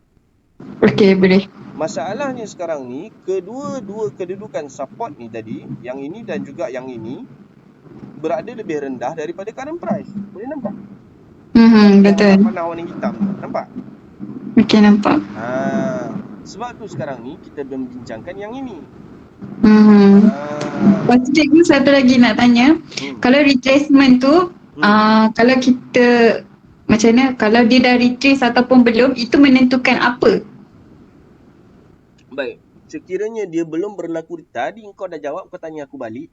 Okey, boleh. Masalahnya sekarang ni, kedua-dua kedudukan support ni tadi, yang ini dan juga yang ini, berada lebih rendah daripada current price. Boleh nampak? Betul. Warna warna hitam. Nampak? Okey, nampak. Sebab tu sekarang ni kita membincangkan yang ini. Lepas tu cikgu satu lagi nak tanya. Kalau retracement tu, kalau kita macam mana, kalau dia dah retrace ataupun belum, itu menentukan apa? Baik, sekiranya dia belum berlaku, tadi kau dah jawab, kau tanya aku balik.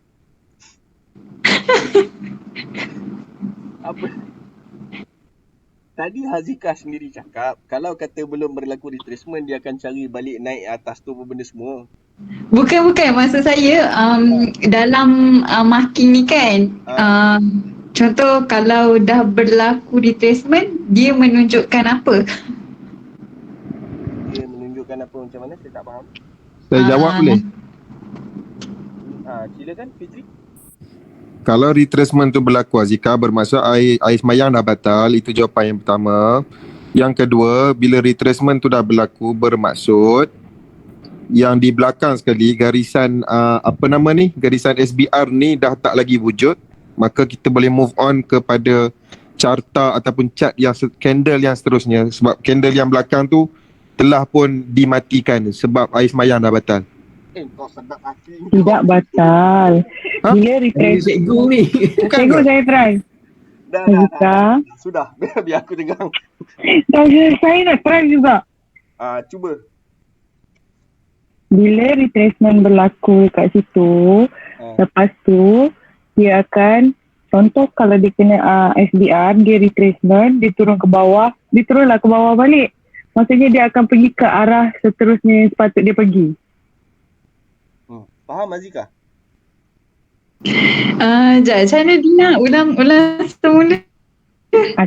Apa? Tadi Hazika sendiri cakap, kalau kata belum berlaku retracement, dia akan cari balik naik atas tu apa benda semua. Bukan, maksud saya dalam marking ni kan, contoh kalau dah berlaku retracement, dia menunjukkan apa? Dia menunjukkan apa macam mana? Saya tak faham. Saya jawab boleh? Silakan Fitri. Kalau retracement tu berlaku Azika, bermaksud air semayang dah batal. Itu jawapan yang pertama. Yang kedua, bila retracement tu dah berlaku, bermaksud yang di belakang sekali garisan garisan SBR ni dah tak lagi wujud, maka kita boleh move on kepada carta ataupun cat yang candle yang seterusnya, sebab candle yang belakang tu telah pun dimatikan sebab air semayang dah batal. Kau sedap hati. Tidak batal. Ha? Bila refresh. Cikgu ni. Bukan Cikgu ke? saya try. Dah. Sudah. Biar aku tegang. Saya nak try juga. Cuba. Bila retracement berlaku kat situ, lepas tu dia akan, contoh kalau dia kena SBR, dia retracement, dia turun ke bawah, dia turunlah ke bawah balik. Maksudnya dia akan pergi ke arah seterusnya yang sepatut dia pergi. Faham Azika? Sekejap, macam mana Dina? Ulang semula.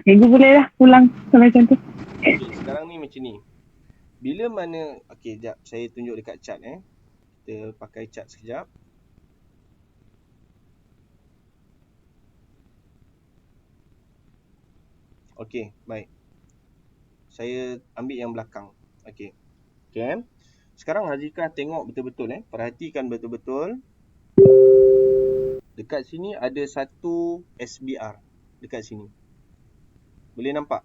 Cikgu boleh lah ulang kalau macam tu. Okay, sekarang ni macam ni. Bila mana, sekejap saya tunjuk dekat chart Kita pakai chart sekejap. Okey, baik. Saya ambil yang belakang. Okey. Sekarang Hazika tengok betul-betul perhatikan betul-betul. Dekat sini ada satu SBR dekat sini. Boleh nampak?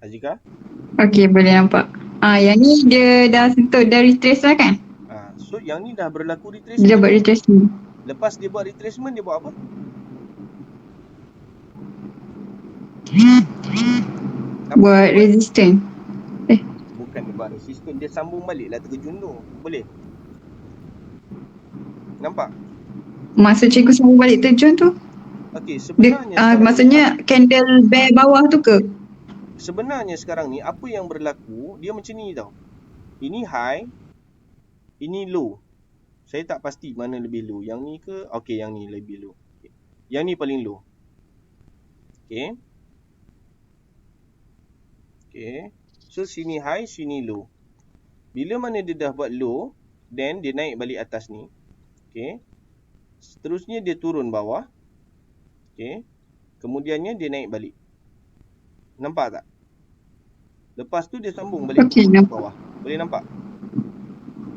Hazika? Okey, boleh nampak. Yang ni dia dah sentuh, dah retrace lah kan? So yang ni dah berlaku retracement. Dia buat retracement. Lepas dia buat retracement, dia buat apa? Buat resistance. Bukan dia buat resistance, dia sambung balik lah terjun tu. Boleh? Nampak? Maksud cikgu sambung balik terjun tu? Okey, sebenarnya maksudnya candle bare bawah tu ke? Sebenarnya sekarang ni apa yang berlaku, dia macam ni tau. Ini high, ini low. Saya tak pasti mana lebih low. Yang ni ke? Okey, yang ni lebih low. Okay. Yang ni paling low. Okey. Okey. So sini high, sini low. Bila mana dia dah buat low, then dia naik balik atas ni. Okey. Seterusnya dia turun bawah. Okey. Kemudiannya dia naik balik. Nampak tak? Lepas tu dia sambung balik ke bawah. Boleh nampak?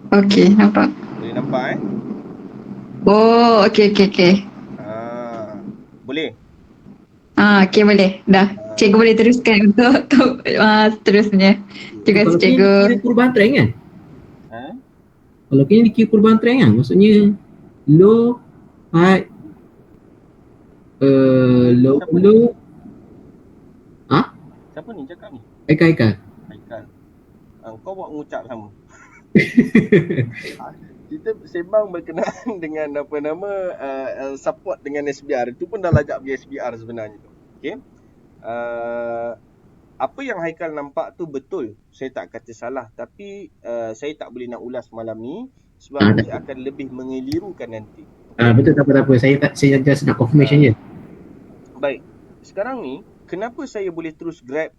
Okey, nampak. Boleh nampak Oh, okey. Boleh? Okey, boleh. Dah. Cikgu boleh teruskan untuk seterusnya. Terima kasih cikgu. Kalau kira perubahan trend kan? Kalau kira dikira perubahan trend kan? Maksudnya low, high, low. Siapa ni cakap ni? Haikal. Kau buat mengucap sama. Kita sembang berkenaan dengan support dengan SBR. Itu pun dah lajak pergi SBR sebenarnya tu. Okey. Apa yang Haikal nampak tu betul. Saya tak kata salah, tapi saya tak boleh nak ulas malam ni sebab dia akan lebih mengelirukan nanti. Betul, tak apa. Saya just nak confirmation je. Baik. Sekarang ni kenapa saya boleh terus grab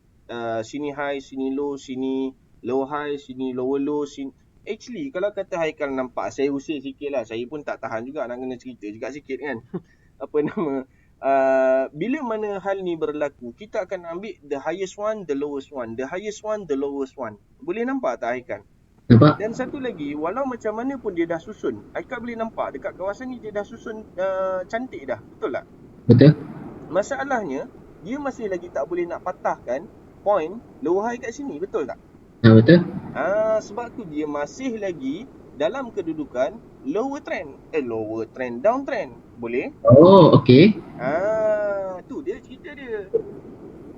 sini high, sini low, sini low high, sini lower low, sini. Actually kalau kata Haikal nampak, saya usir sikit lah. Saya pun tak tahan juga nak kena cerita juga sikit kan. Bila mana hal ni berlaku, kita akan ambil the highest one, the lowest one. The highest one, the lowest one. Boleh nampak tak Haikal? Nampak. Dan satu lagi, walau macam mana pun dia dah susun, Haikal boleh nampak dekat kawasan ni dia dah susun cantik dah. Betul tak? Betul. Masalahnya, dia masih lagi tak boleh nak patahkan point low high kat sini. Betul tak? Betul. Sebab tu dia masih lagi dalam kedudukan lower trend, downtrend. Boleh? Oh, okey. Tu dia cerita dia.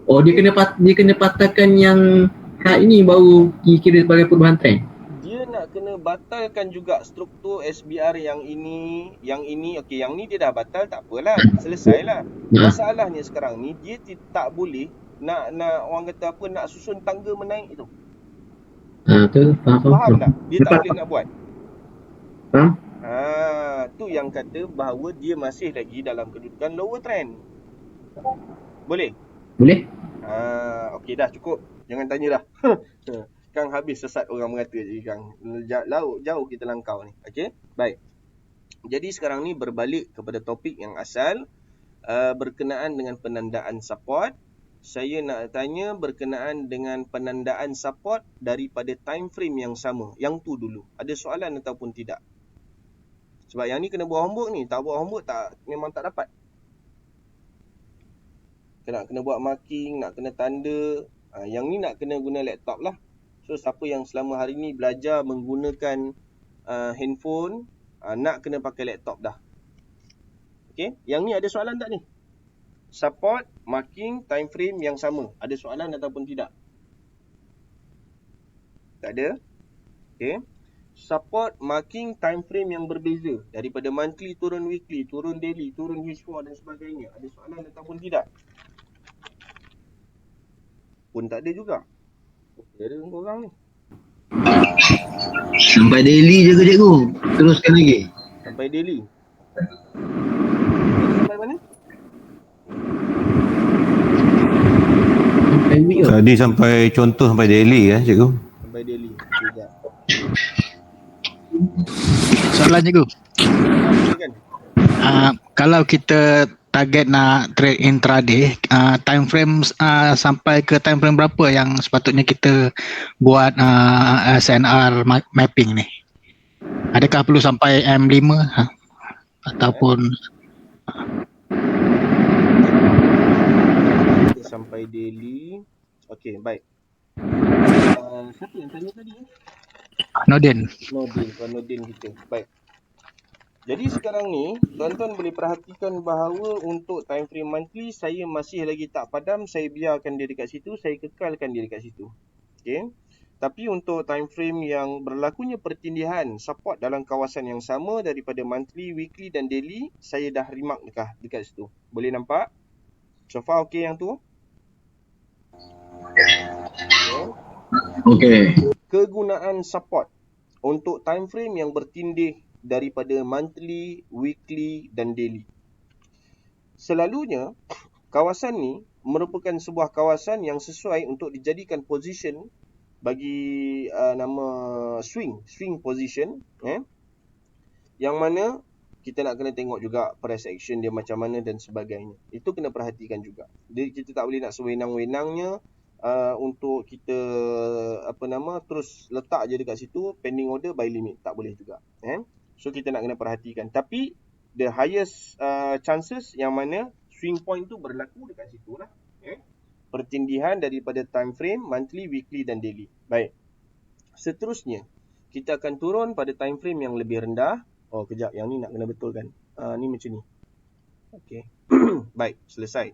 Oh, dia kena patahkan yang high ni baru kira sebagai perubahan trend. Dia nak kena batalkan juga struktur SBR yang ini. Okey, yang ni dia dah batal, tak apalah, selesailah. Masalahnya sekarang ni dia tak boleh nak orang kata apa, nak susun tangga menaik tu. Betul. Faham tak? Dia tak boleh nak buat. Faham? Tu yang kata bahawa dia masih lagi dalam kedudukan lower trend. Boleh? Boleh. Okey dah, cukup. Jangan tanya dah. Kang habis sesat orang mengata je Kang. Jauh kita langkau ni. Okey, baik. Jadi sekarang ni berbalik kepada topik yang asal, berkenaan dengan penandaan support. Saya nak tanya berkenaan dengan penandaan support daripada time frame yang sama. Yang tu dulu. Ada soalan ataupun tidak? Sebab yang ni kena buat homework ni. Tak buat homework memang tak dapat. Kena buat marking, nak kena tanda. Yang ni nak kena guna laptop lah. So siapa yang selama hari ni belajar menggunakan handphone, nak kena pakai laptop dah. Okay, yang ni ada soalan tak ni? Support, marking, time frame yang sama. Ada soalan ataupun tidak? Tak ada? Okay. Support, marking, time frame yang berbeza. Daripada monthly turun weekly, turun daily, turun H4 dan sebagainya. Ada soalan ataupun tidak? Pun tak ada juga. Okay, ada korang ni. Sampai daily je ke cikgu? Teruskan lagi. Sampai daily. Sampai mana? Tadi sampai contoh sampai daily cikgu. Sampai daily. Sekejap. Soalan cikgu. Kan? Kalau kita target nak trade intraday, time frame sampai ke time frame berapa yang sepatutnya kita buat SNR mapping ni? Adakah perlu sampai M5 ataupun sampai daily. Okey, baik. Siapa yang tanya tadi? Nodin. Tuan Nodin kita. Baik. Jadi sekarang ni, tuan-tuan boleh perhatikan bahawa untuk time frame monthly, saya masih lagi tak padam, saya biarkan dia dekat situ, saya kekalkan dia dekat situ. Okey. Tapi untuk time frame yang berlakunya pertindihan support dalam kawasan yang sama daripada monthly, weekly dan daily, saya dah remark dekat situ. Boleh nampak? So far okey yang tu? Okey. Kegunaan support untuk time frame yang bertindih daripada monthly, weekly dan daily. Selalunya, kawasan ni merupakan sebuah kawasan yang sesuai untuk dijadikan position bagi nama swing position, yang mana kita nak kena tengok juga price action dia macam mana dan sebagainya. Itu kena perhatikan juga. Jadi kita tak boleh nak sewenang-wenangnya untuk kita terus letak je dekat situ pending order buy limit, tak boleh juga. So kita nak kena perhatikan. Tapi the highest chances yang mana swing point tu berlaku dekat situ lah. Pertindihan daripada time frame monthly, weekly dan daily. Baik. Seterusnya, kita akan turun pada time frame yang lebih rendah. Oh, kejap. Yang ni nak kena betulkan. Ni macam ni. Okey. Baik, selesai.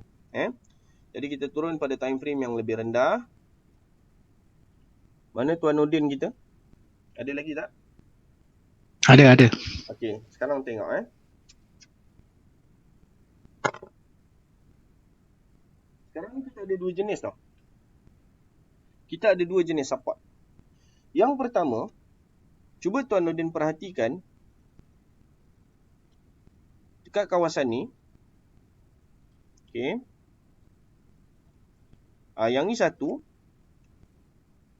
Jadi kita turun pada time frame yang lebih rendah. Mana Tuan Nodin kita? Ada lagi tak? Ada. Okey, sekarang tengok Sekarang ni kita ada dua jenis tau. Kita ada dua jenis support. Yang pertama, cuba Tuan Nodin perhatikan dekat kawasan ni. Okey. Yang ni satu.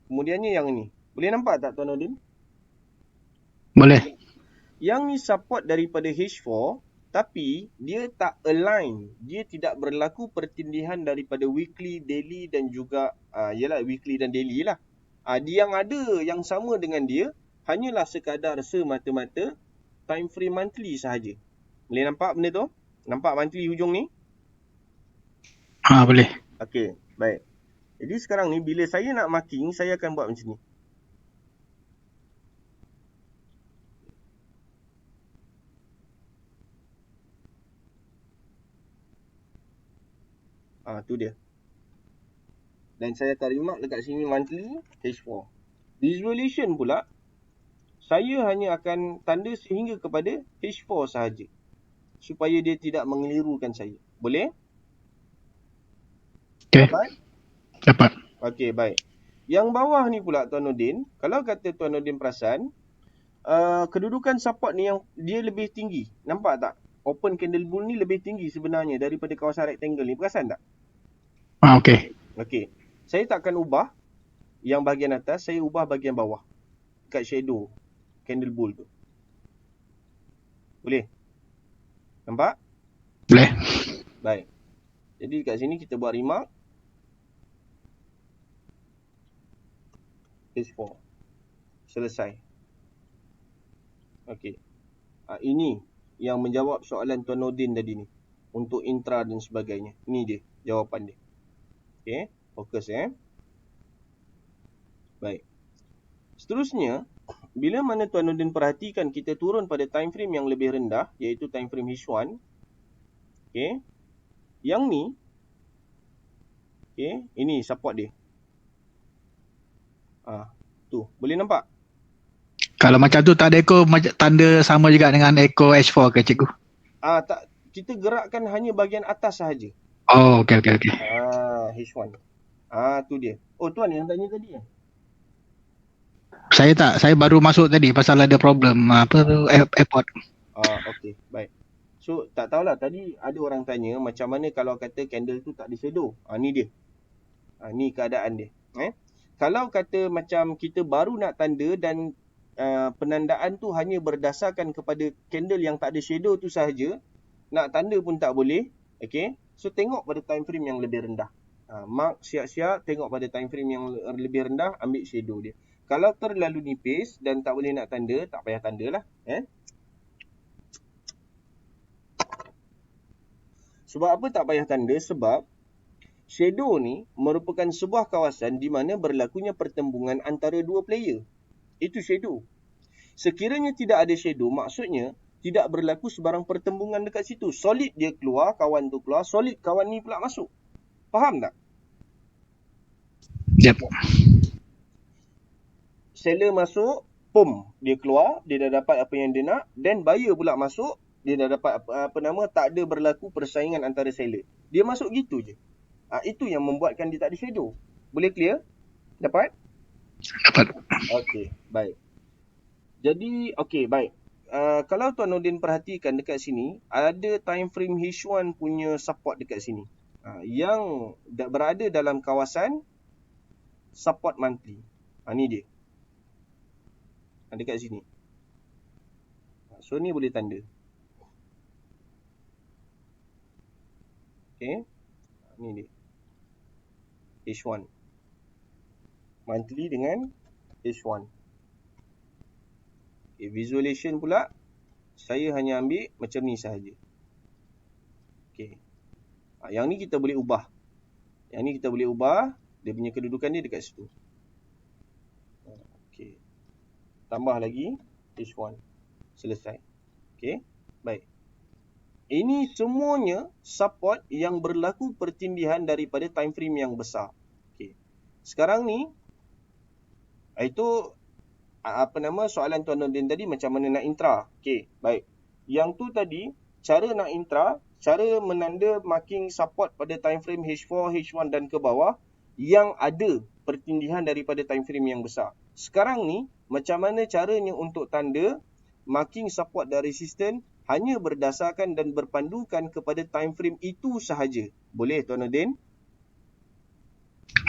Kemudiannya yang ni. Boleh nampak tak Tuan Nodin? Boleh. Yang ni support daripada H4, tapi dia tak align. Dia tidak berlaku pertindihan daripada weekly, daily dan juga weekly dan daily lah. Dia yang ada yang sama dengan dia hanyalah sekadar semata-mata time frame monthly sahaja. Boleh nampak benda tu? Nampak monthly hujung ni? Boleh. Okey, baik. Jadi sekarang ni bila saya nak marking, saya akan buat macam ni. Tu dia. Dan saya akan remark dekat sini monthly H4. Visualization pula, saya hanya akan tanda sehingga kepada H4 sahaja. Supaya dia tidak mengelirukan saya. Boleh? Okey. Dapat. Okey, baik. Yang bawah ni pula Tuan Nodin, kalau kata Tuan Nodin perasan, kedudukan support ni yang dia lebih tinggi. Nampak tak? Open candle bull ni lebih tinggi sebenarnya daripada kawasan rectangle ni. Perasan tak? Okey. Okey. Saya takkan ubah. yang bahagian atas saya ubah bahagian bawah. Dekat shadow candle bowl tu. Boleh? Nampak? Boleh. Baik. Jadi kat sini kita buat remark. H4. Selesai. Okey. Ini yang menjawab soalan Tuan Nordin tadi ni. Untuk intra dan sebagainya. Ini dia jawapan dia. Okey. Fokus Baik. Seterusnya, bila mana Tuan Nordin perhatikan kita turun pada time frame yang lebih rendah, iaitu time frame H1. Okey. Yang ni, okey, ini support dia. Tu, boleh nampak? Kalau macam tu tak ada echo, tanda sama juga dengan echo H4 ke cikgu? Tak, kita gerakkan hanya bahagian atas sahaja. Oh, okey. H1. Tu dia. Oh, tuan yang tanya tadi Saya tak, saya baru masuk tadi pasal ada problem airport. Okey, baik. So, tak tahulah tadi ada orang tanya macam mana kalau kata candle tu tak ada shadow. Ni dia. Ni keadaan dia. Kalau kata macam kita baru nak tanda dan penandaan tu hanya berdasarkan kepada candle yang tak ada shadow tu sahaja, nak tanda pun tak boleh. Okey. So, tengok pada time frame yang lebih rendah. Mark siap-siap, tengok pada time frame yang lebih rendah, ambil shadow dia. Kalau terlalu nipis dan tak boleh nak tanda, tak payah tandalah. Sebab apa tak payah tanda? Sebab shadow ni merupakan sebuah kawasan di mana berlakunya pertembungan antara dua player. Itu shadow. Sekiranya tidak ada shadow, maksudnya tidak berlaku sebarang pertembungan dekat situ. Solid dia keluar, kawan tu keluar. Solid kawan ni pula masuk. Faham tak? Yep. Seller masuk, dia keluar, dia dah dapat apa yang dia nak. Then buyer pula masuk, dia dah dapat tak ada berlaku persaingan antara seller. Dia masuk gitu je. Itu yang membuatkan dia tak ada shadow. Boleh clear? Dapat? Dapat. Okey, baik. Jadi, okey, baik. Kalau Tuan Nordin perhatikan dekat sini, ada time frame H1 punya support dekat sini. Yang berada dalam kawasan support monthly. Ni dia. Dekat sini. So, ni boleh tanda. Okey. Ni dia. H1. Monthly dengan H1. Okay, visualization pula. Saya hanya ambil macam ni sahaja. Okey. Yang ni kita boleh ubah. Dia punya kedudukan dia dekat situ. Okey. Tambah lagi H1. Selesai. Okey. Baik. Ini semuanya support yang berlaku pertindihan daripada time frame yang besar. Okey. Sekarang ni itu soalan Tuan Nordin tadi macam mana nak intra. Okey, baik. Yang tu tadi cara nak intra, cara menanda marking support pada time frame H4, H1 dan ke bawah yang ada pertindihan daripada time frame yang besar. Sekarang ni macam mana caranya untuk tanda marking support dan resistance hanya berdasarkan dan berpandukan kepada time frame itu sahaja. Boleh Tuan Nordin?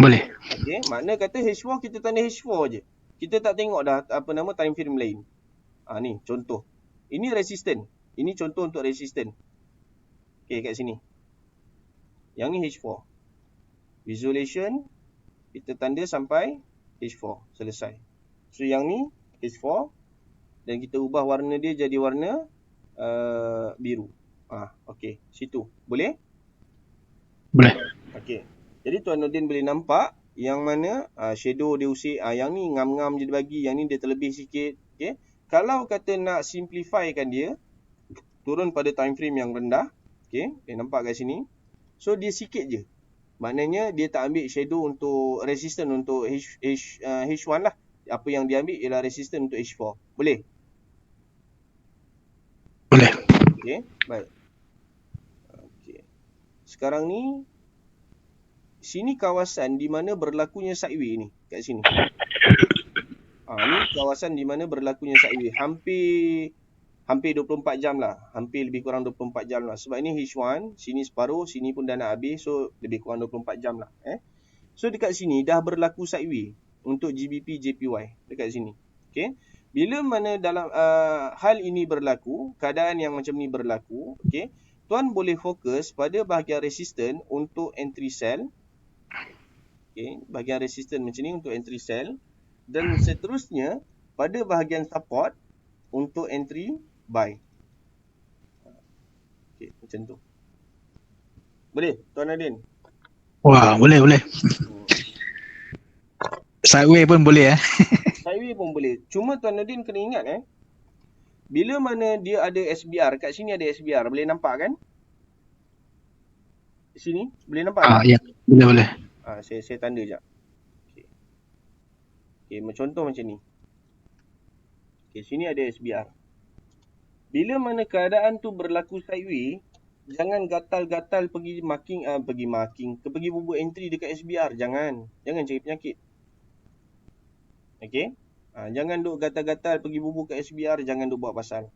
Boleh. Okey, makna kata H4 kita tanda H4 je. Kita tak tengok dah time frame lain. Ni contoh. Ini resistant. Ini contoh untuk resistant. Okey, kat sini. Yang ni H4. Visualization kita tanda sampai H4. Selesai. So yang ni H4 dan kita ubah warna dia jadi warna biru. Okey, situ. Boleh? Boleh. Okey. Jadi Tuan Nordin boleh nampak yang mana shadow dia usik, yang ni ngam-ngam je dia bagi, yang ni dia terlebih sikit. Okey. Kalau kata nak simplifykan dia, turun pada time frame yang rendah. Okey, nampak kat sini. So dia sikit je. Maknanya dia tak ambil shadow untuk resistance untuk H1 lah. Apa yang dia ambil ialah resistance untuk H4. Boleh? Boleh. Okey, baik. Okey. Sekarang ni sini kawasan di mana berlakunya sideway ni, kat sini. Ni kawasan di mana berlakunya sideway. Hampir 24 jam lah. Hampir lebih kurang 24 jam lah. Sebab ini H1, sini separuh, sini pun dah nak habis. So, lebih kurang 24 jam lah. So, dekat sini dah berlaku sideway. untuk GBP JPY dekat sini. Okey. Bila mana dalam hal ini berlaku, keadaan yang macam ni berlaku, okey, tuan boleh fokus pada bahagian resisten untuk entry sell. Okey, bahagian resisten macam ni untuk entry sell, dan seterusnya pada bahagian support untuk entry buy. Okey, macam tu. Boleh, Tuan Nadin? Wah, boleh. Sideway pun boleh Sideway pun boleh. Cuma Tuan Nadin kena ingat bila mana dia ada SBR, kat sini ada SBR, boleh nampak kan? Sini, boleh nampak tak? Ya, boleh. Saya tanda sekejap. Okey, contoh macam ni. Okey, sini ada SBR. Bila mana keadaan tu berlaku sideway, jangan gatal-gatal pergi bubuh entry dekat SBR. Jangan cari penyakit. Okey. Jangan duk gatal-gatal pergi bubuh kat SBR, jangan duk buat pasal.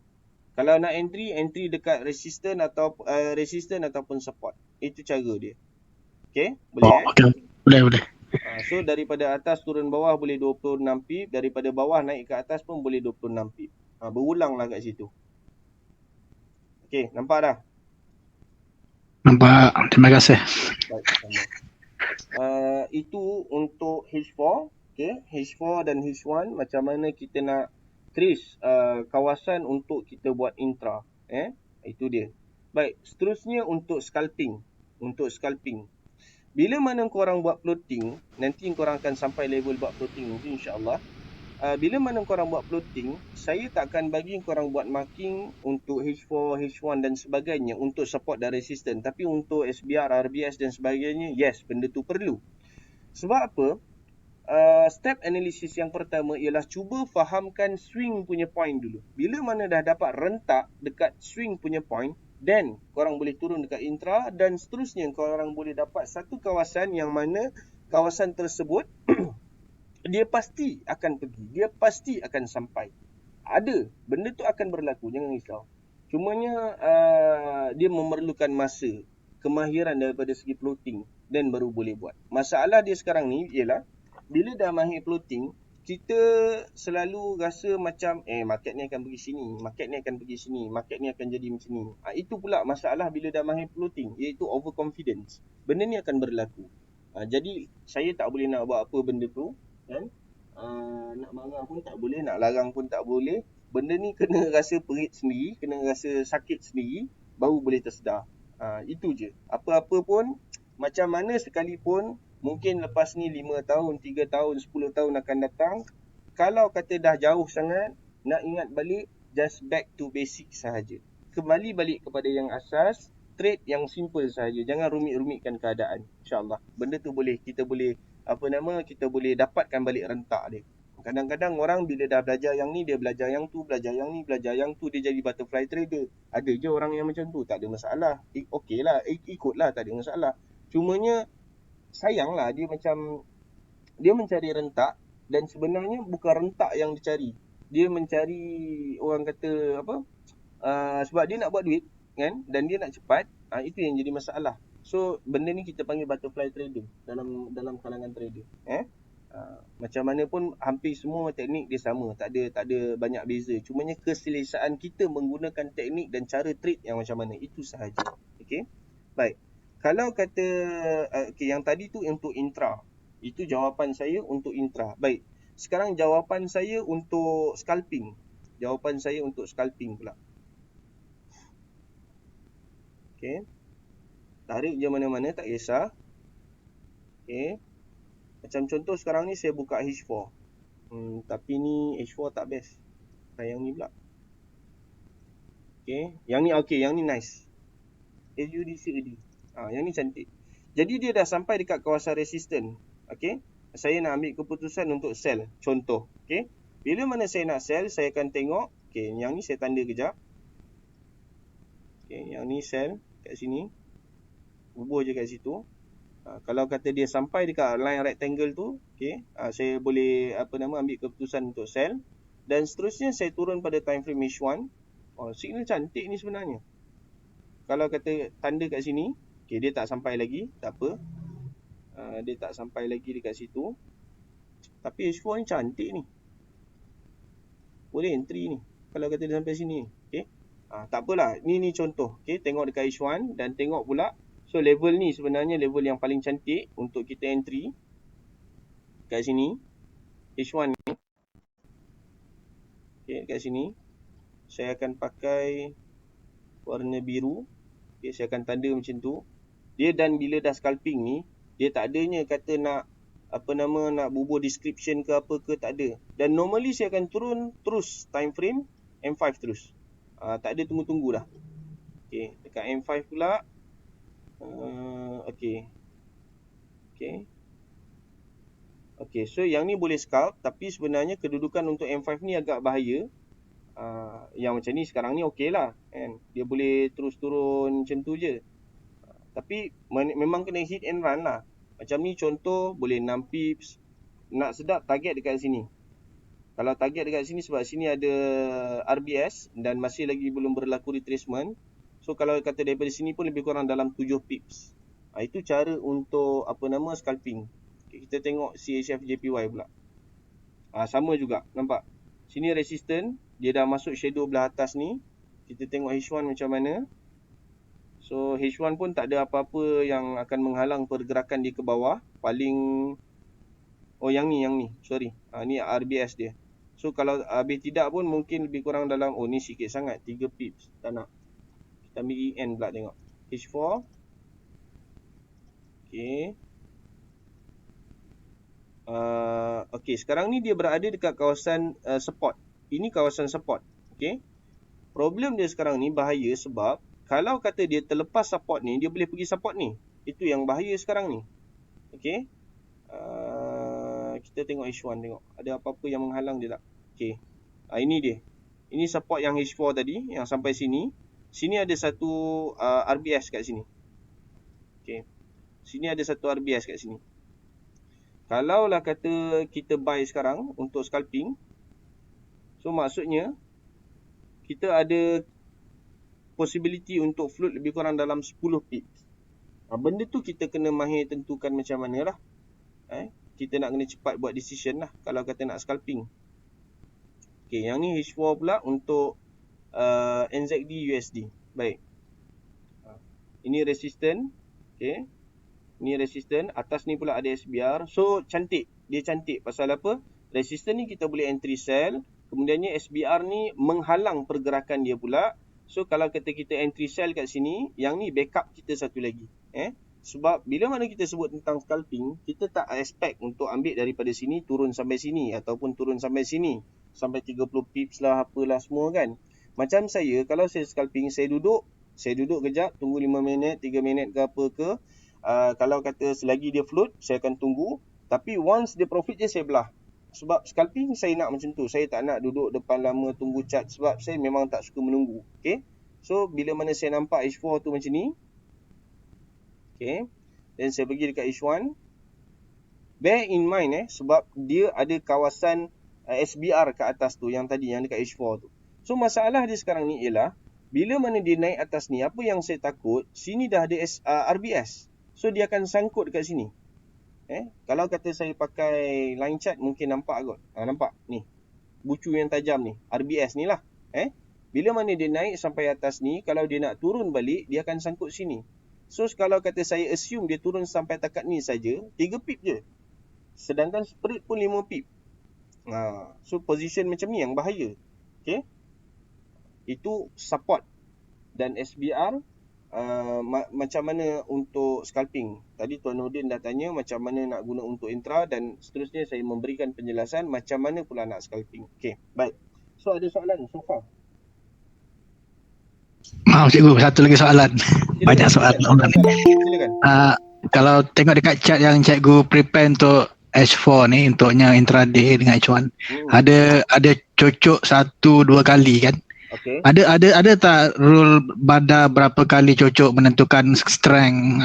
Kalau nak entry dekat resisten ataupun support. Itu cara dia. Okey, boleh Okay. Boleh. So daripada atas turun bawah boleh 26 pip, daripada bawah naik ke atas pun boleh 26 pip. Berulanglah kat situ. Okey, nampak dah? Nampak. Terima kasih. Baik, sama. Itu untuk H4. Okay, H4 dan H1 macam mana kita nak trace kawasan untuk kita buat intra. Itu dia. Baik, seterusnya untuk scalping. Bila mana korang buat floating, nanti korang akan sampai level buat floating nanti insya-Allah. Bila mana korang buat floating, saya tak akan bagi korang buat marking untuk H4, H1 dan sebagainya untuk support dan resistance. Tapi untuk SBR, RBS dan sebagainya, yes, benda tu perlu. Sebab apa? Step analisis yang pertama ialah cuba fahamkan swing punya point dulu. Bila mana dah dapat rentak dekat swing punya point, then korang boleh turun dekat intra dan seterusnya korang boleh dapat satu kawasan yang mana kawasan tersebut dia pasti akan pergi, dia pasti akan sampai. Ada, benda tu akan berlaku, jangan risau. Cumanya dia memerlukan masa, kemahiran daripada segi floating dan baru boleh buat. Masalah dia sekarang ni ialah bila dah mahir floating, kita selalu rasa macam market ni akan pergi sini, market ni akan pergi sini, market ni akan jadi macam ni. Itu pula masalah bila dah mahir floating, iaitu overconfidence. Benda ni akan berlaku. Jadi saya tak boleh nak buat apa benda tu, kan? Nak marah pun tak boleh, nak larang pun tak boleh. Benda ni kena rasa perit sendiri, kena rasa sakit sendiri, baru boleh tersedar. Itu je. Apa-apa pun, macam mana sekalipun, mungkin lepas ni 5 tahun, 3 tahun, 10 tahun akan datang, kalau kata dah jauh sangat, nak ingat balik, just back to basic sahaja. Kembali balik kepada yang asas, trade yang simple sahaja. Jangan rumit-rumitkan keadaan. InsyaAllah. Benda tu boleh, kita boleh dapatkan balik rentak dia. Kadang-kadang orang bila dah belajar yang ni, dia belajar yang tu, belajar yang ni, belajar yang tu, dia jadi butterfly trader. Ada je orang yang macam tu, tak ada masalah. Okey lah, ikutlah, tak ada masalah. Cumanya, sayanglah dia mencari rentak dan sebenarnya bukan rentak yang dicari. Dia mencari, orang kata apa? Sebab dia nak buat duit, kan? Dan dia nak cepat, itu yang jadi masalah. So benda ni kita panggil butterfly trader dalam kalangan trader. Macam mana pun hampir semua teknik dia sama, tak ada banyak beza. Cumanya keselesaan kita menggunakan teknik dan cara trade yang macam mana, itu sahaja. Okey. Baik. Kalau kata yang tadi tu untuk intra. Itu jawapan saya untuk intra. Baik. Sekarang jawapan saya untuk scalping. Pula. Okey. Tarik je mana-mana, tak kisah. Okey. Macam contoh sekarang ni saya buka H4. Tapi ni H4 tak best. Yang ni pula. Okey. Yang ni nice. SUDCAD. Yang ni cantik. Jadi dia dah sampai dekat kawasan resisten. Okey. Saya nak ambil keputusan untuk sell. Contoh. Okey. Bila mana saya nak sell, saya akan tengok. Okey, yang ni saya tanda kejap. Okey, yang ni sell kat sini. Bubuh je kat situ. Kalau kata dia sampai dekat line rectangle tu, okey, saya boleh ambil keputusan untuk sell. Dan seterusnya saya turun pada time frame H1. Signal cantik ni sebenarnya. Kalau kata tanda kat sini, okey, dia tak sampai lagi, tak apa. Dia tak sampai lagi dekat situ. Tapi H4 ni cantik ni. Boleh entry ni. Kalau kata dia sampai sini. Okay. Tak apalah. Ni contoh. Okay. Tengok dekat H1 dan tengok pula. So level ni sebenarnya level yang paling cantik untuk kita entry. Kat sini. H1 ni. Okay. Kat sini. Saya akan pakai warna biru. Okay. Saya akan tanda macam tu. Dia dan bila dah scalping ni. Dia tak adanya kata nak nak bubuh description ke apa ke, tak ada. Dan normally saya akan turun terus time frame M5 terus. Tak ada tunggu-tunggu dah. Okey, dekat M5 pula. Okey. So yang ni boleh scalp, tapi sebenarnya kedudukan untuk M5 ni agak bahaya. Yang macam ni sekarang ni okey lah kan. Dia boleh terus turun macam tu je. Tapi memang kena hit and run lah. Macam ni contoh boleh 6 pips. Nak sedap target dekat sini. Kalau target dekat sini sebab sini ada RBS dan masih lagi belum berlaku retracement. So kalau kata daripada sini pun lebih kurang dalam 7 pips. Itu cara untuk scalping. Okay, kita tengok CHF JPY pula. Sama juga, nampak. Sini resistant, dia dah masuk shadow belah atas ni. Kita tengok H1 macam mana. So H1 pun tak ada apa-apa yang akan menghalang pergerakan dia ke bawah. Paling yang ni. Sorry. Ni RBS dia. So kalau habis tidak pun mungkin lebih kurang dalam ni sikit sangat 3 pips. Tak nak. Kita ambil EN pula tengok. H4. Okey. Okey, sekarang ni dia berada dekat kawasan support. Ini kawasan support. Okey. Problem dia sekarang ni bahaya sebab kalau kata dia terlepas support ni, dia boleh pergi support ni. Itu yang bahaya sekarang ni. Okey. Kita tengok H1 tengok. Ada apa-apa yang menghalang dia tak? Okey. Ini dia. Ini support yang H4 tadi, yang sampai sini. Sini ada satu RBS kat sini. Okey. Sini ada satu RBS kat sini. Kalau lah kata kita buy sekarang untuk scalping. So maksudnya kita ada possibility untuk float lebih kurang dalam 10 pips. Benda tu kita kena mahir tentukan macam mana lah. Kita nak kena cepat buat decision lah kalau kata nak scalping. Okay, yang ni H4 pula untuk NZD USD. Baik. Ini resistant. Okay. Ni resistant. Atas ni pula ada SBR. So cantik. Dia cantik. Pasal apa? Resistant ni kita boleh entry sell. Kemudiannya SBR ni menghalang pergerakan dia pula. So kalau kata kita entry sell kat sini, yang ni backup kita satu lagi. Sebab bila mana kita sebut tentang scalping, kita tak expect untuk ambil daripada sini turun sampai sini ataupun turun sampai sini. Sampai 30 pips lah apalah semua kan. Macam saya, kalau saya scalping, saya duduk kejap, tunggu 5 minit, 3 minit ke apa ke. Kalau kata selagi dia float, saya akan tunggu. Tapi once dia profit je, saya belah. Sebab scalping saya nak macam tu. Saya tak nak duduk depan lama tunggu chart sebab saya memang tak suka menunggu. Okay. So bila mana saya nampak H4 tu macam ni. Okay. Dan saya pergi dekat H1. Bear in mind sebab dia ada kawasan SBR kat atas tu yang tadi yang dekat H4 tu. So masalah dia sekarang ni ialah bila mana dia naik atas ni, apa yang saya takut, sini dah ada RBS. So dia akan sangkut dekat sini. Kalau kata saya pakai line chart mungkin nampak kot. Nampak ni. Bucu yang tajam ni. RBS ni lah. Bila mana dia naik sampai atas ni, kalau dia nak turun balik, dia akan sangkut sini. So kalau kata saya assume dia turun sampai takat ni saja, 3 pip je. Sedangkan spread pun 5 pip. So position macam ni yang bahaya. Okay. Itu support dan SBR. Macam mana untuk scalping. Tadi Tuan Nordin dah tanya macam mana nak guna untuk intra dan seterusnya saya memberikan penjelasan macam mana pula nak scalping. Okay, baik. So ada soalan so far? Maaf cikgu, satu lagi soalan. Banyak soalan. Silakan. Kalau tengok dekat chart yang cikgu prepare untuk H4 ni untuknya intraday dengan H1, ada cocok 1-2 kali kan? Okay. Ada tak rule pada berapa kali cocok menentukan strength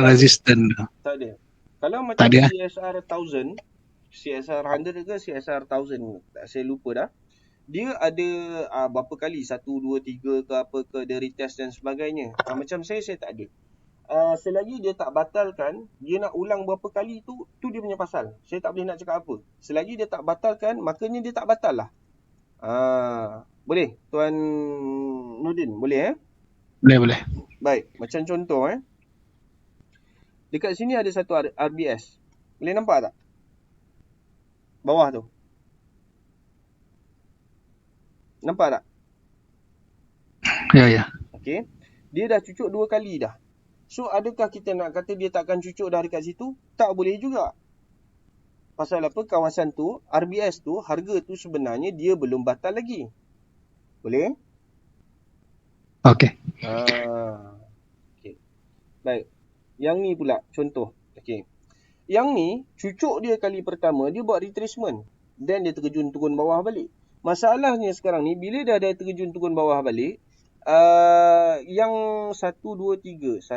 resistance? Tak ada. Kalau macam CSR 1000, CSR 100 ke CSR 1000, saya lupa dah. Dia ada berapa kali 1, 2, 3 ke apa ke, ada retest dan sebagainya. Macam saya tak ada. selagi dia tak batalkan, dia nak ulang berapa kali tu dia punya pasal. Saya tak boleh nak cakap apa. Selagi dia tak batalkan, makanya dia tak batal lah. Boleh Tuan Nordin, boleh Boleh. Baik, macam contoh dekat sini ada satu RBS. Boleh nampak tak? Bawah tu. Nampak tak? Ya. Okey. Dia dah cucuk 2 kali dah. So adakah kita nak kata dia takkan cucuk dah dekat situ? Tak boleh juga. Pasal apa? Kawasan tu, RBS tu, harga tu sebenarnya dia belum batal lagi. Boleh? Okey. Okey. Baik. Yang ni pula contoh. Okey. Yang ni cucuk dia kali pertama dia buat retracement. Then dia terjun turun bawah balik. Masalahnya sekarang ni bila dah ada terjun turun bawah balik, yang 1 2 3 4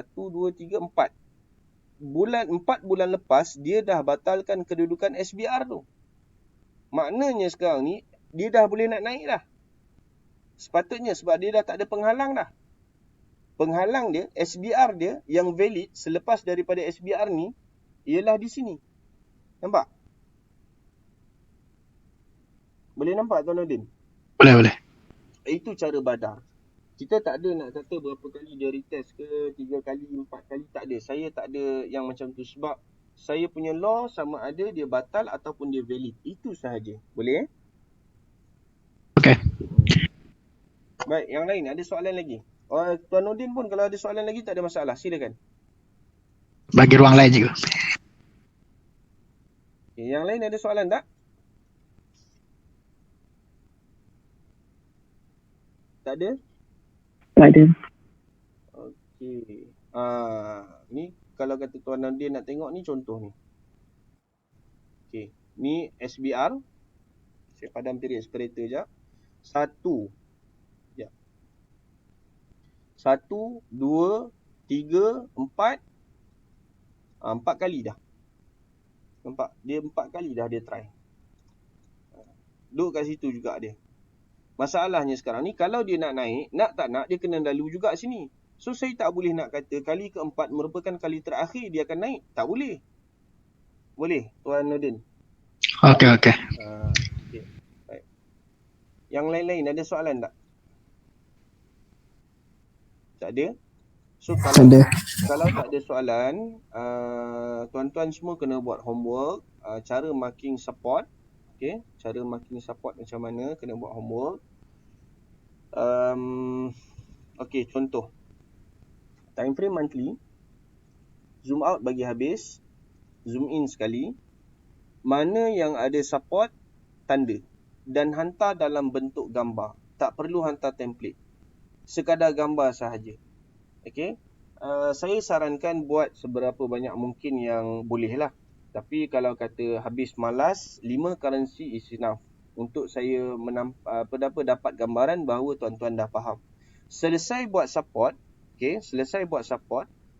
bulan lepas dia dah batalkan kedudukan SBR tu. Maknanya sekarang ni dia dah boleh nak naik dah. Sepatutnya sebab dia dah tak ada penghalang dah. Penghalang dia, SBR dia yang valid selepas daripada SBR ni ialah di sini. Nampak? Boleh nampak Tuan Nordin? Boleh. Itu cara badar. Kita tak ada nak kata berapa kali dia retest ke, 3 kali, 4 kali, tak ada. Saya tak ada yang macam tu sebab saya punya law sama ada dia batal ataupun dia valid. Itu sahaja. Boleh? Okey. Baik, yang lain ada soalan lagi? Tuan Nordin pun kalau ada soalan lagi tak ada masalah. Silakan. Bagi ruang lain juga. Okay, yang lain ada soalan tak? Tak ada? Tak ada. Okey. Ni kalau kata Tuan Nordin nak tengok ni contoh ni. Okey, ni SBR. Saya padam period separator jap. 1. Ya. 1 2 3 4 4 kali dah. Nampak? Dia 4 kali dah dia try. Duduk kat situ juga dia. Masalahnya sekarang ni kalau dia nak naik, nak tak nak dia kena lalu juga sini. So saya tak boleh nak kata kali keempat merupakan kali terakhir dia akan naik. Tak boleh. Boleh Tuan Nordin? Okey. Okey. Baik. Yang lain-lain ada soalan tak? Tak ada? So kalau tak ada soalan, tuan-tuan semua kena buat homework, cara marking support. Okey, cara marking support macam mana, kena buat homework. Okey, contoh. Time frame monthly. Zoom out bagi habis. Zoom in sekali. Mana yang ada support, tanda. Dan hantar dalam bentuk gambar. Tak perlu hantar template. Sekadar gambar sahaja. Okey. Saya sarankan buat seberapa banyak mungkin yang boleh lah. Tapi kalau kata habis malas, 5 currency is enough untuk saya dapat gambaran bahawa tuan-tuan dah faham. Selesai buat support, okey,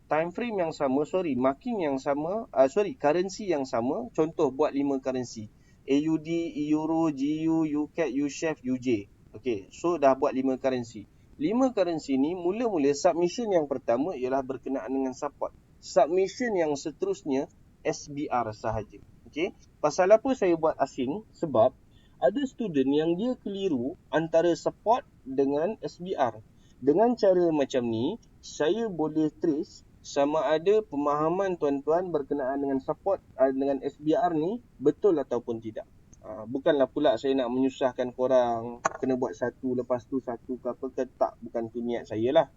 time frame yang sama, marking yang sama, currency yang sama, contoh buat 5 currency. AUD, Euro, GU, UCAD, USHEF, UJ. Okey, so dah buat 5 currency. 5 currency ni mula-mula submission yang pertama ialah berkenaan dengan support. Submission yang seterusnya SBR sahaja. Okey. Pasal apa saya buat asing? Sebab ada student yang dia keliru antara support dengan SBR. Dengan cara macam ni, saya boleh trace sama ada pemahaman tuan-tuan berkenaan dengan support dengan SBR ni betul ataupun tidak. Bukanlah pula saya nak menyusahkan korang kena buat satu lepas tu satu ke apa ke, tak, bukan tu niat saya lah.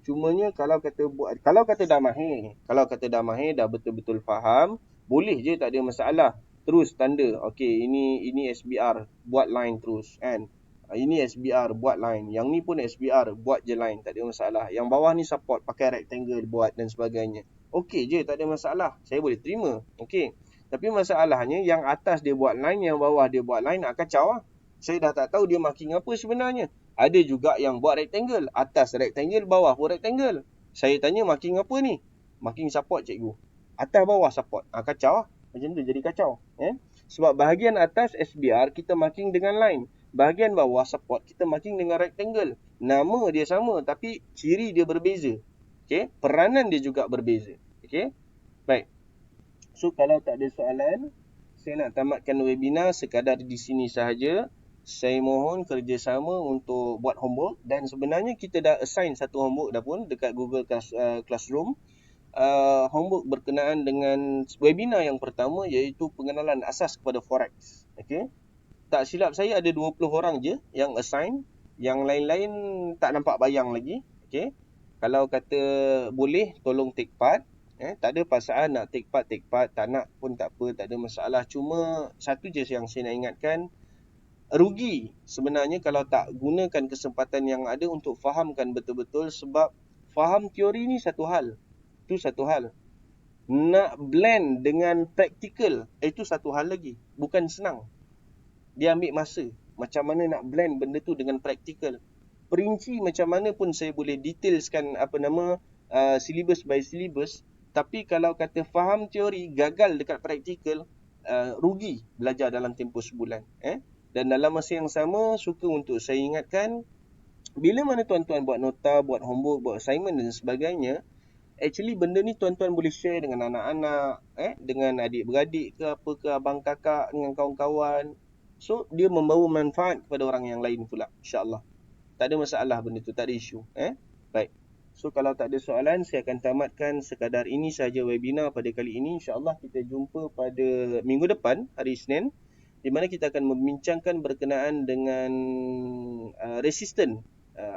Cumanya kalau kata dah mahir, dah betul-betul faham, boleh je, tak ada masalah. Terus tanda, okey, ini SBR, buat line terus kan. Ini SBR, buat line. Yang ni pun SBR, buat je line, tak ada masalah. Yang bawah ni support, pakai rectangle buat dan sebagainya. Okey je, tak ada masalah. Saya boleh terima. Okey. Tapi masalahnya yang atas dia buat line, yang bawah dia buat line, nak kacau lah. Saya dah tak tahu dia marking apa sebenarnya. Ada juga yang buat rectangle. Atas rectangle, bawah pun rectangle. Saya tanya marking apa ni? Marking support cikgu. Atas bawah support. Kacau lah. Macam tu jadi kacau. Sebab bahagian atas SBR kita marking dengan line. Bahagian bawah support kita marking dengan rectangle. Nama dia sama tapi ciri dia berbeza. Okey, peranan dia juga berbeza. Okey. Baik. So kalau tak ada soalan, saya nak tamatkan webinar sekadar di sini sahaja. Saya mohon kerjasama untuk buat homework, dan sebenarnya kita dah assign satu homework dah pun dekat Google Classroom. Homework berkenaan dengan webinar yang pertama, iaitu pengenalan asas kepada forex. Okey. Tak silap saya ada 20 orang je yang assign, yang lain-lain tak nampak bayang lagi. Okey. Kalau kata boleh tolong take part, tak ada pasaran nak take part, tak nak pun tak apa, tak ada masalah. Cuma satu je yang saya nak ingatkan, rugi sebenarnya kalau tak gunakan kesempatan yang ada untuk fahamkan betul-betul, sebab faham teori ni satu hal, itu satu hal. Nak blend dengan praktikal, itu satu hal lagi, bukan senang. Dia ambil masa. Macam mana nak blend benda tu dengan praktikal. Perinci macam mana pun saya boleh detailskan syllabus by syllabus, tapi kalau kata faham teori gagal dekat praktikal, rugi belajar dalam tempoh sebulan. Dan dalam masa yang sama, suka untuk saya ingatkan, bila mana tuan-tuan buat nota, buat homework, buat assignment dan sebagainya, actually benda ni tuan-tuan boleh share dengan anak-anak, dengan adik-beradik ke apa ke, abang kakak, dengan kawan-kawan. So dia membawa manfaat kepada orang yang lain pula, insya-Allah. Tak ada masalah benda tu, tak ada isu. Baik. So kalau tak ada soalan, saya akan tamatkan sekadar ini saja webinar pada kali ini. InsyaAllah kita jumpa pada minggu depan, hari Isnin, di mana kita akan membincangkan berkenaan dengan resisten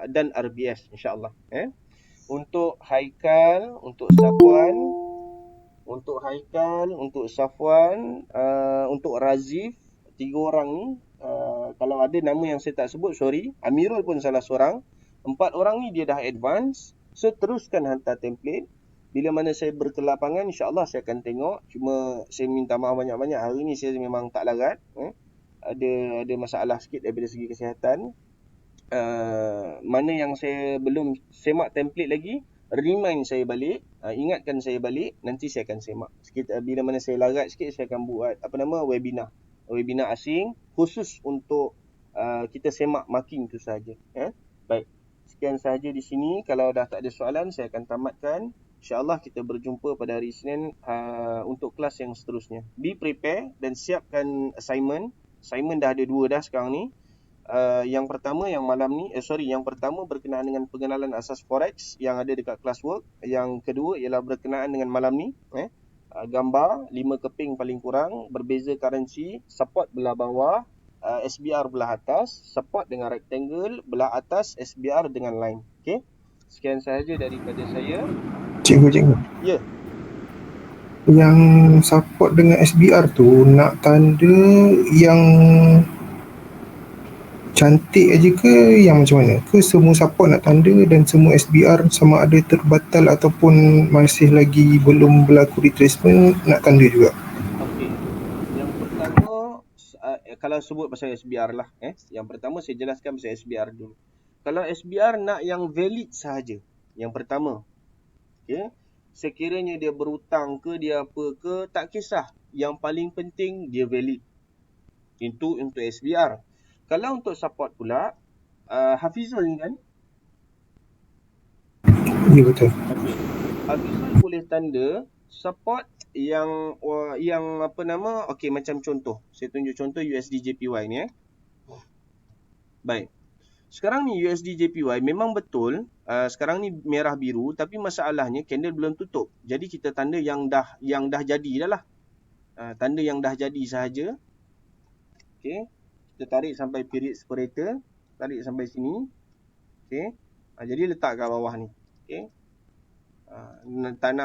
dan RBS, insyaAllah. Untuk Haikal, untuk Safwan, untuk Razif, 3 orang ni, kalau ada nama yang saya tak sebut, sorry. Amirul pun salah seorang. 4 orang ni dia dah advance. So teruskan hantar template. Bila mana saya berkelapangan, insyaAllah saya akan tengok. Cuma saya minta maaf banyak-banyak. Hari ni saya memang tak larat. Ada masalah sikit daripada segi kesihatan. Mana yang saya belum semak template lagi, remind saya balik, ingatkan saya balik, nanti saya akan semak. Bila mana saya larat sikit, saya akan buat webinar asing khusus untuk kita semak marking tu saja. Baik. Sekian sahaja di sini. Kalau dah tak ada soalan, saya akan tamatkan. InsyaAllah kita berjumpa pada hari Isnin untuk kelas yang seterusnya. Be prepare dan siapkan assignment. Assignment dah ada 2 dah sekarang ni. Yang pertama yang malam ni, yang pertama berkenaan dengan pengenalan asas forex yang ada dekat classwork. Yang kedua ialah berkenaan dengan malam ni. Gambar 5 keping paling kurang, berbeza currency, support belah bawah, SBR belah atas, support dengan rectangle, belah atas SBR dengan line. Okey. Sekian sahaja daripada saya. Cikgu. Ya. Yang support dengan SBR tu nak tanda yang cantik aja ke yang macam mana? Ke semua support nak tanda dan semua SBR sama ada terbatal ataupun masih lagi belum berlaku retracement nak tanda juga? Okey. Yang pertama, kalau sebut pasal SBR lah. Yang pertama saya jelaskan pasal SBR dulu. Kalau SBR nak yang valid sahaja. Yang pertama. Okey. Sekiranya dia berhutang ke, dia apa ke, tak kisah. Yang paling penting dia valid. Itu untuk SBR. Kalau untuk support pula, Hafizul ni kan? Ya, betul. Okay. Hafizul boleh tanda support yang okey, macam contoh. Saya tunjuk contoh USD JPY ni. Baik. Sekarang ni USD JPY memang betul, sekarang ni merah biru, tapi masalahnya candle belum tutup. Jadi kita tanda yang dah jadi dah lah. Tanda yang dah jadi sahaja. Okey. Kita tarik sampai period separator, tarik sampai sini. Okey. Jadi letak kat bawah ni. Okey. Tak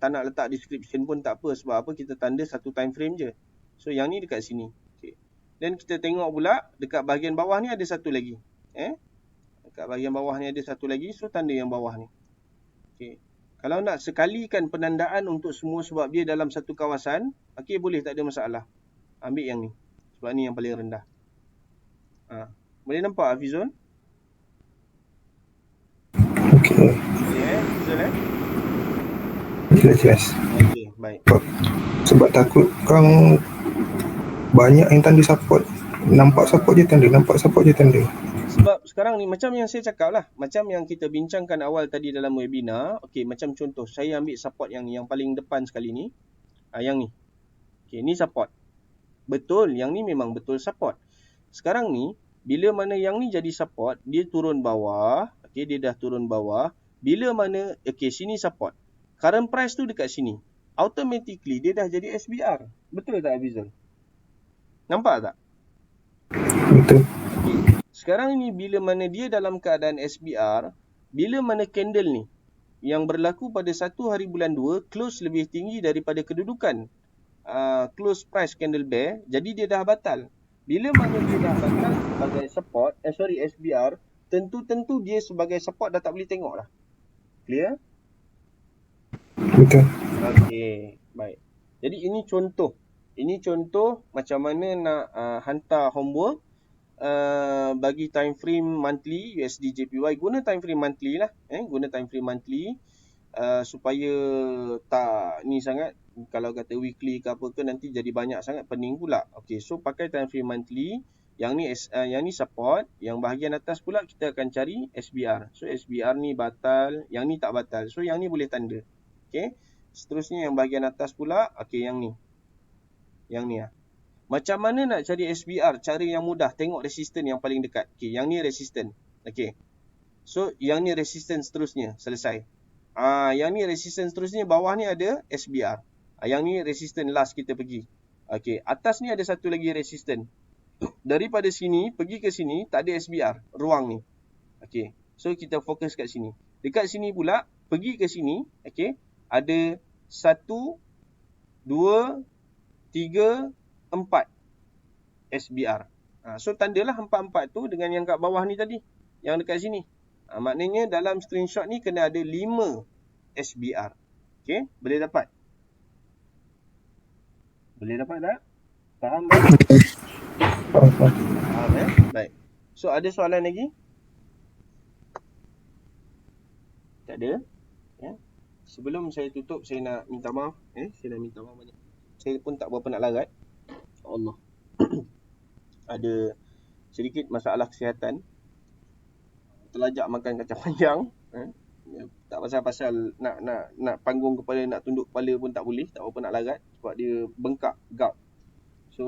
nak letak description pun tak apa, sebab apa, kita tanda satu time frame je. So yang ni dekat sini. Okey. Dan kita tengok pula dekat bahagian bawah ni ada satu lagi. Dekat bahagian bawah ni ada satu lagi, so tanda yang bawah ni. Okey. Kalau nak sekalikan penandaan untuk semua sebab dia dalam satu kawasan, okey, boleh, tak ada masalah. Ambil yang ni. Sebab ni yang paling rendah. Boleh nampak Hafizul? Okey. Boleh Hafizul Jelas. Okey, baik. Sebab takut korang banyak yang tanda support. Nampak support je tanda. Sebab sekarang ni macam yang saya cakap lah, macam yang kita bincangkan awal tadi dalam webinar. Okey, macam contoh saya ambil support yang ni, yang paling depan sekali ni. Yang ni. Okey, ni support. Betul, yang ni memang betul support. Sekarang ni bila mana yang ni jadi support, dia turun bawah. Okey, dia dah turun bawah. Bila mana okey, sini support. Current price tu dekat sini. Automatically dia dah jadi SBR. Betul tak Abizul? Nampak tak? Betul. Sekarang ni bila mana dia dalam keadaan SBR, bila mana candle ni yang berlaku pada 1 hari bulan 2 close lebih tinggi daripada kedudukan close price candle bear, jadi dia dah batal. Bila mana dia dah batal sebagai support, SBR, tentu dia sebagai support dah tak boleh tengok lah. Clear? Betul. Okey, baik. Jadi ini contoh. Ini contoh macam mana nak hantar homework bagi time frame monthly USD JPY. Guna time frame monthly lah. Guna time frame monthly supaya tak ni sangat. Kalau kata weekly ke apa ke nanti jadi banyak sangat pening pula. Okey, so pakai time frame monthly. Yang ni support, yang bahagian atas pula kita akan cari SBR. So SBR ni batal, yang ni tak batal. So yang ni boleh tanda. Okey. Seterusnya yang bahagian atas pula, okey yang ni. Yang ni lah. Macam mana nak cari SBR? Cara yang mudah, tengok resisten yang paling dekat. Okey, yang ni resisten. Okey. So yang ni resisten seterusnya, selesai. Yang ni resisten seterusnya, bawah ni ada SBR. Yang ni resisten last kita pergi. Okey, atas ni ada satu lagi resisten. Daripada sini pergi ke sini tak ada SBR, ruang ni. Okey. So kita fokus kat sini. Dekat sini pula pergi ke sini, okey, ada 1 2 3 4 SBR. So tandalah 4-4 tu dengan yang kat bawah ni tadi, yang dekat sini. Maknanya dalam screenshot ni kena ada 5 SBR. Okey, boleh dapat? Boleh dapat tak? Faham tak? Faham Baik. So ada soalan lagi? Tak ada? Ya. Sebelum saya tutup, saya nak minta maaf. Saya nak minta maaf banyak. Saya pun tak berapa nak larat. Allah. Ada sedikit masalah kesihatan. Terlajak makan kacang panjang. Tak pasal-pasal nak panggung kepala, nak tunduk kepala pun tak boleh. Tak berapa nak larat. Sebab dia bengkak, gout. So,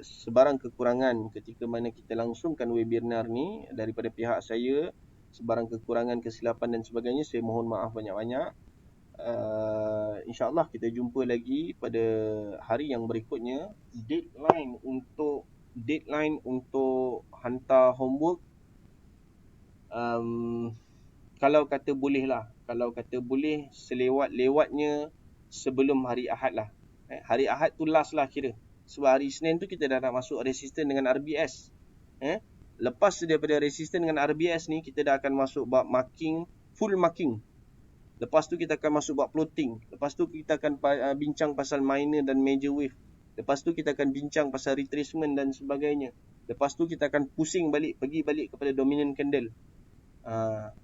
sebarang kekurangan ketika mana kita langsungkan webinar ni daripada pihak saya, sebarang kekurangan, kesilapan dan sebagainya, saya mohon maaf banyak-banyak. InsyaAllah kita jumpa lagi pada hari yang berikutnya. Deadline untuk hantar homework, kalau kata boleh lah, kalau kata boleh selewat-lewatnya sebelum hari Ahad lah. Hari Ahad tu last lah kira. Sebab hari Isnin tu kita dah nak masuk resisten dengan RBS. Lepas daripada resisten dengan RBS ni, kita dah akan masuk bab marking, full marking. Lepas tu kita akan masuk bab plotting. Lepas tu kita akan bincang pasal minor dan major wave. Lepas tu kita akan bincang pasal retracement dan sebagainya. Lepas tu kita akan pusing balik, pergi balik kepada dominant candle.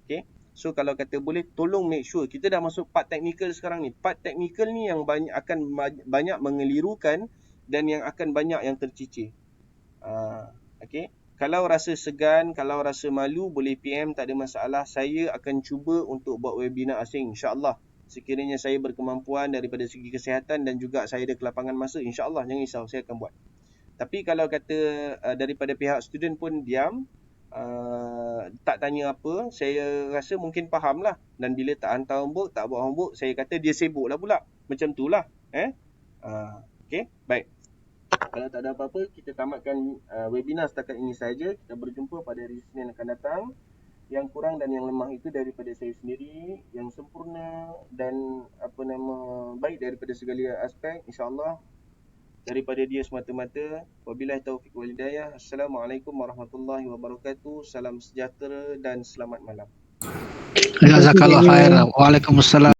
Okay. So kalau kata boleh, tolong make sure. Kita dah masuk part technical sekarang ni. Part technical ni yang akan banyak mengelirukan dan yang akan banyak yang tercicir. Okay. Kalau rasa segan, kalau rasa malu, boleh PM, tak ada masalah. Saya akan cuba untuk buat webinar asing, insyaAllah. Sekiranya saya berkemampuan daripada segi kesihatan dan juga saya ada kelapangan masa, insyaAllah, jangan risau, saya akan buat. Tapi kalau kata daripada pihak student pun diam, tak tanya apa, saya rasa mungkin faham lah. Dan bila tak hantar homework, tak buat homework, saya kata dia sibuk lah pula. Macam tu lah. Okay, baik. Kalau tak ada apa-apa, kita tamatkan webinar setakat ini saja. Kita berjumpa pada hari Isnin akan datang. Yang kurang dan yang lemah itu daripada saya sendiri. Yang sempurna dan baik daripada segala aspek, insyaAllah daripada dia semata-mata. Wabillahi taufiq wal hidayah. Assalamualaikum warahmatullahi wabarakatuh. Salam sejahtera dan selamat malam. Jazakallah khair. Waalaikumsalam.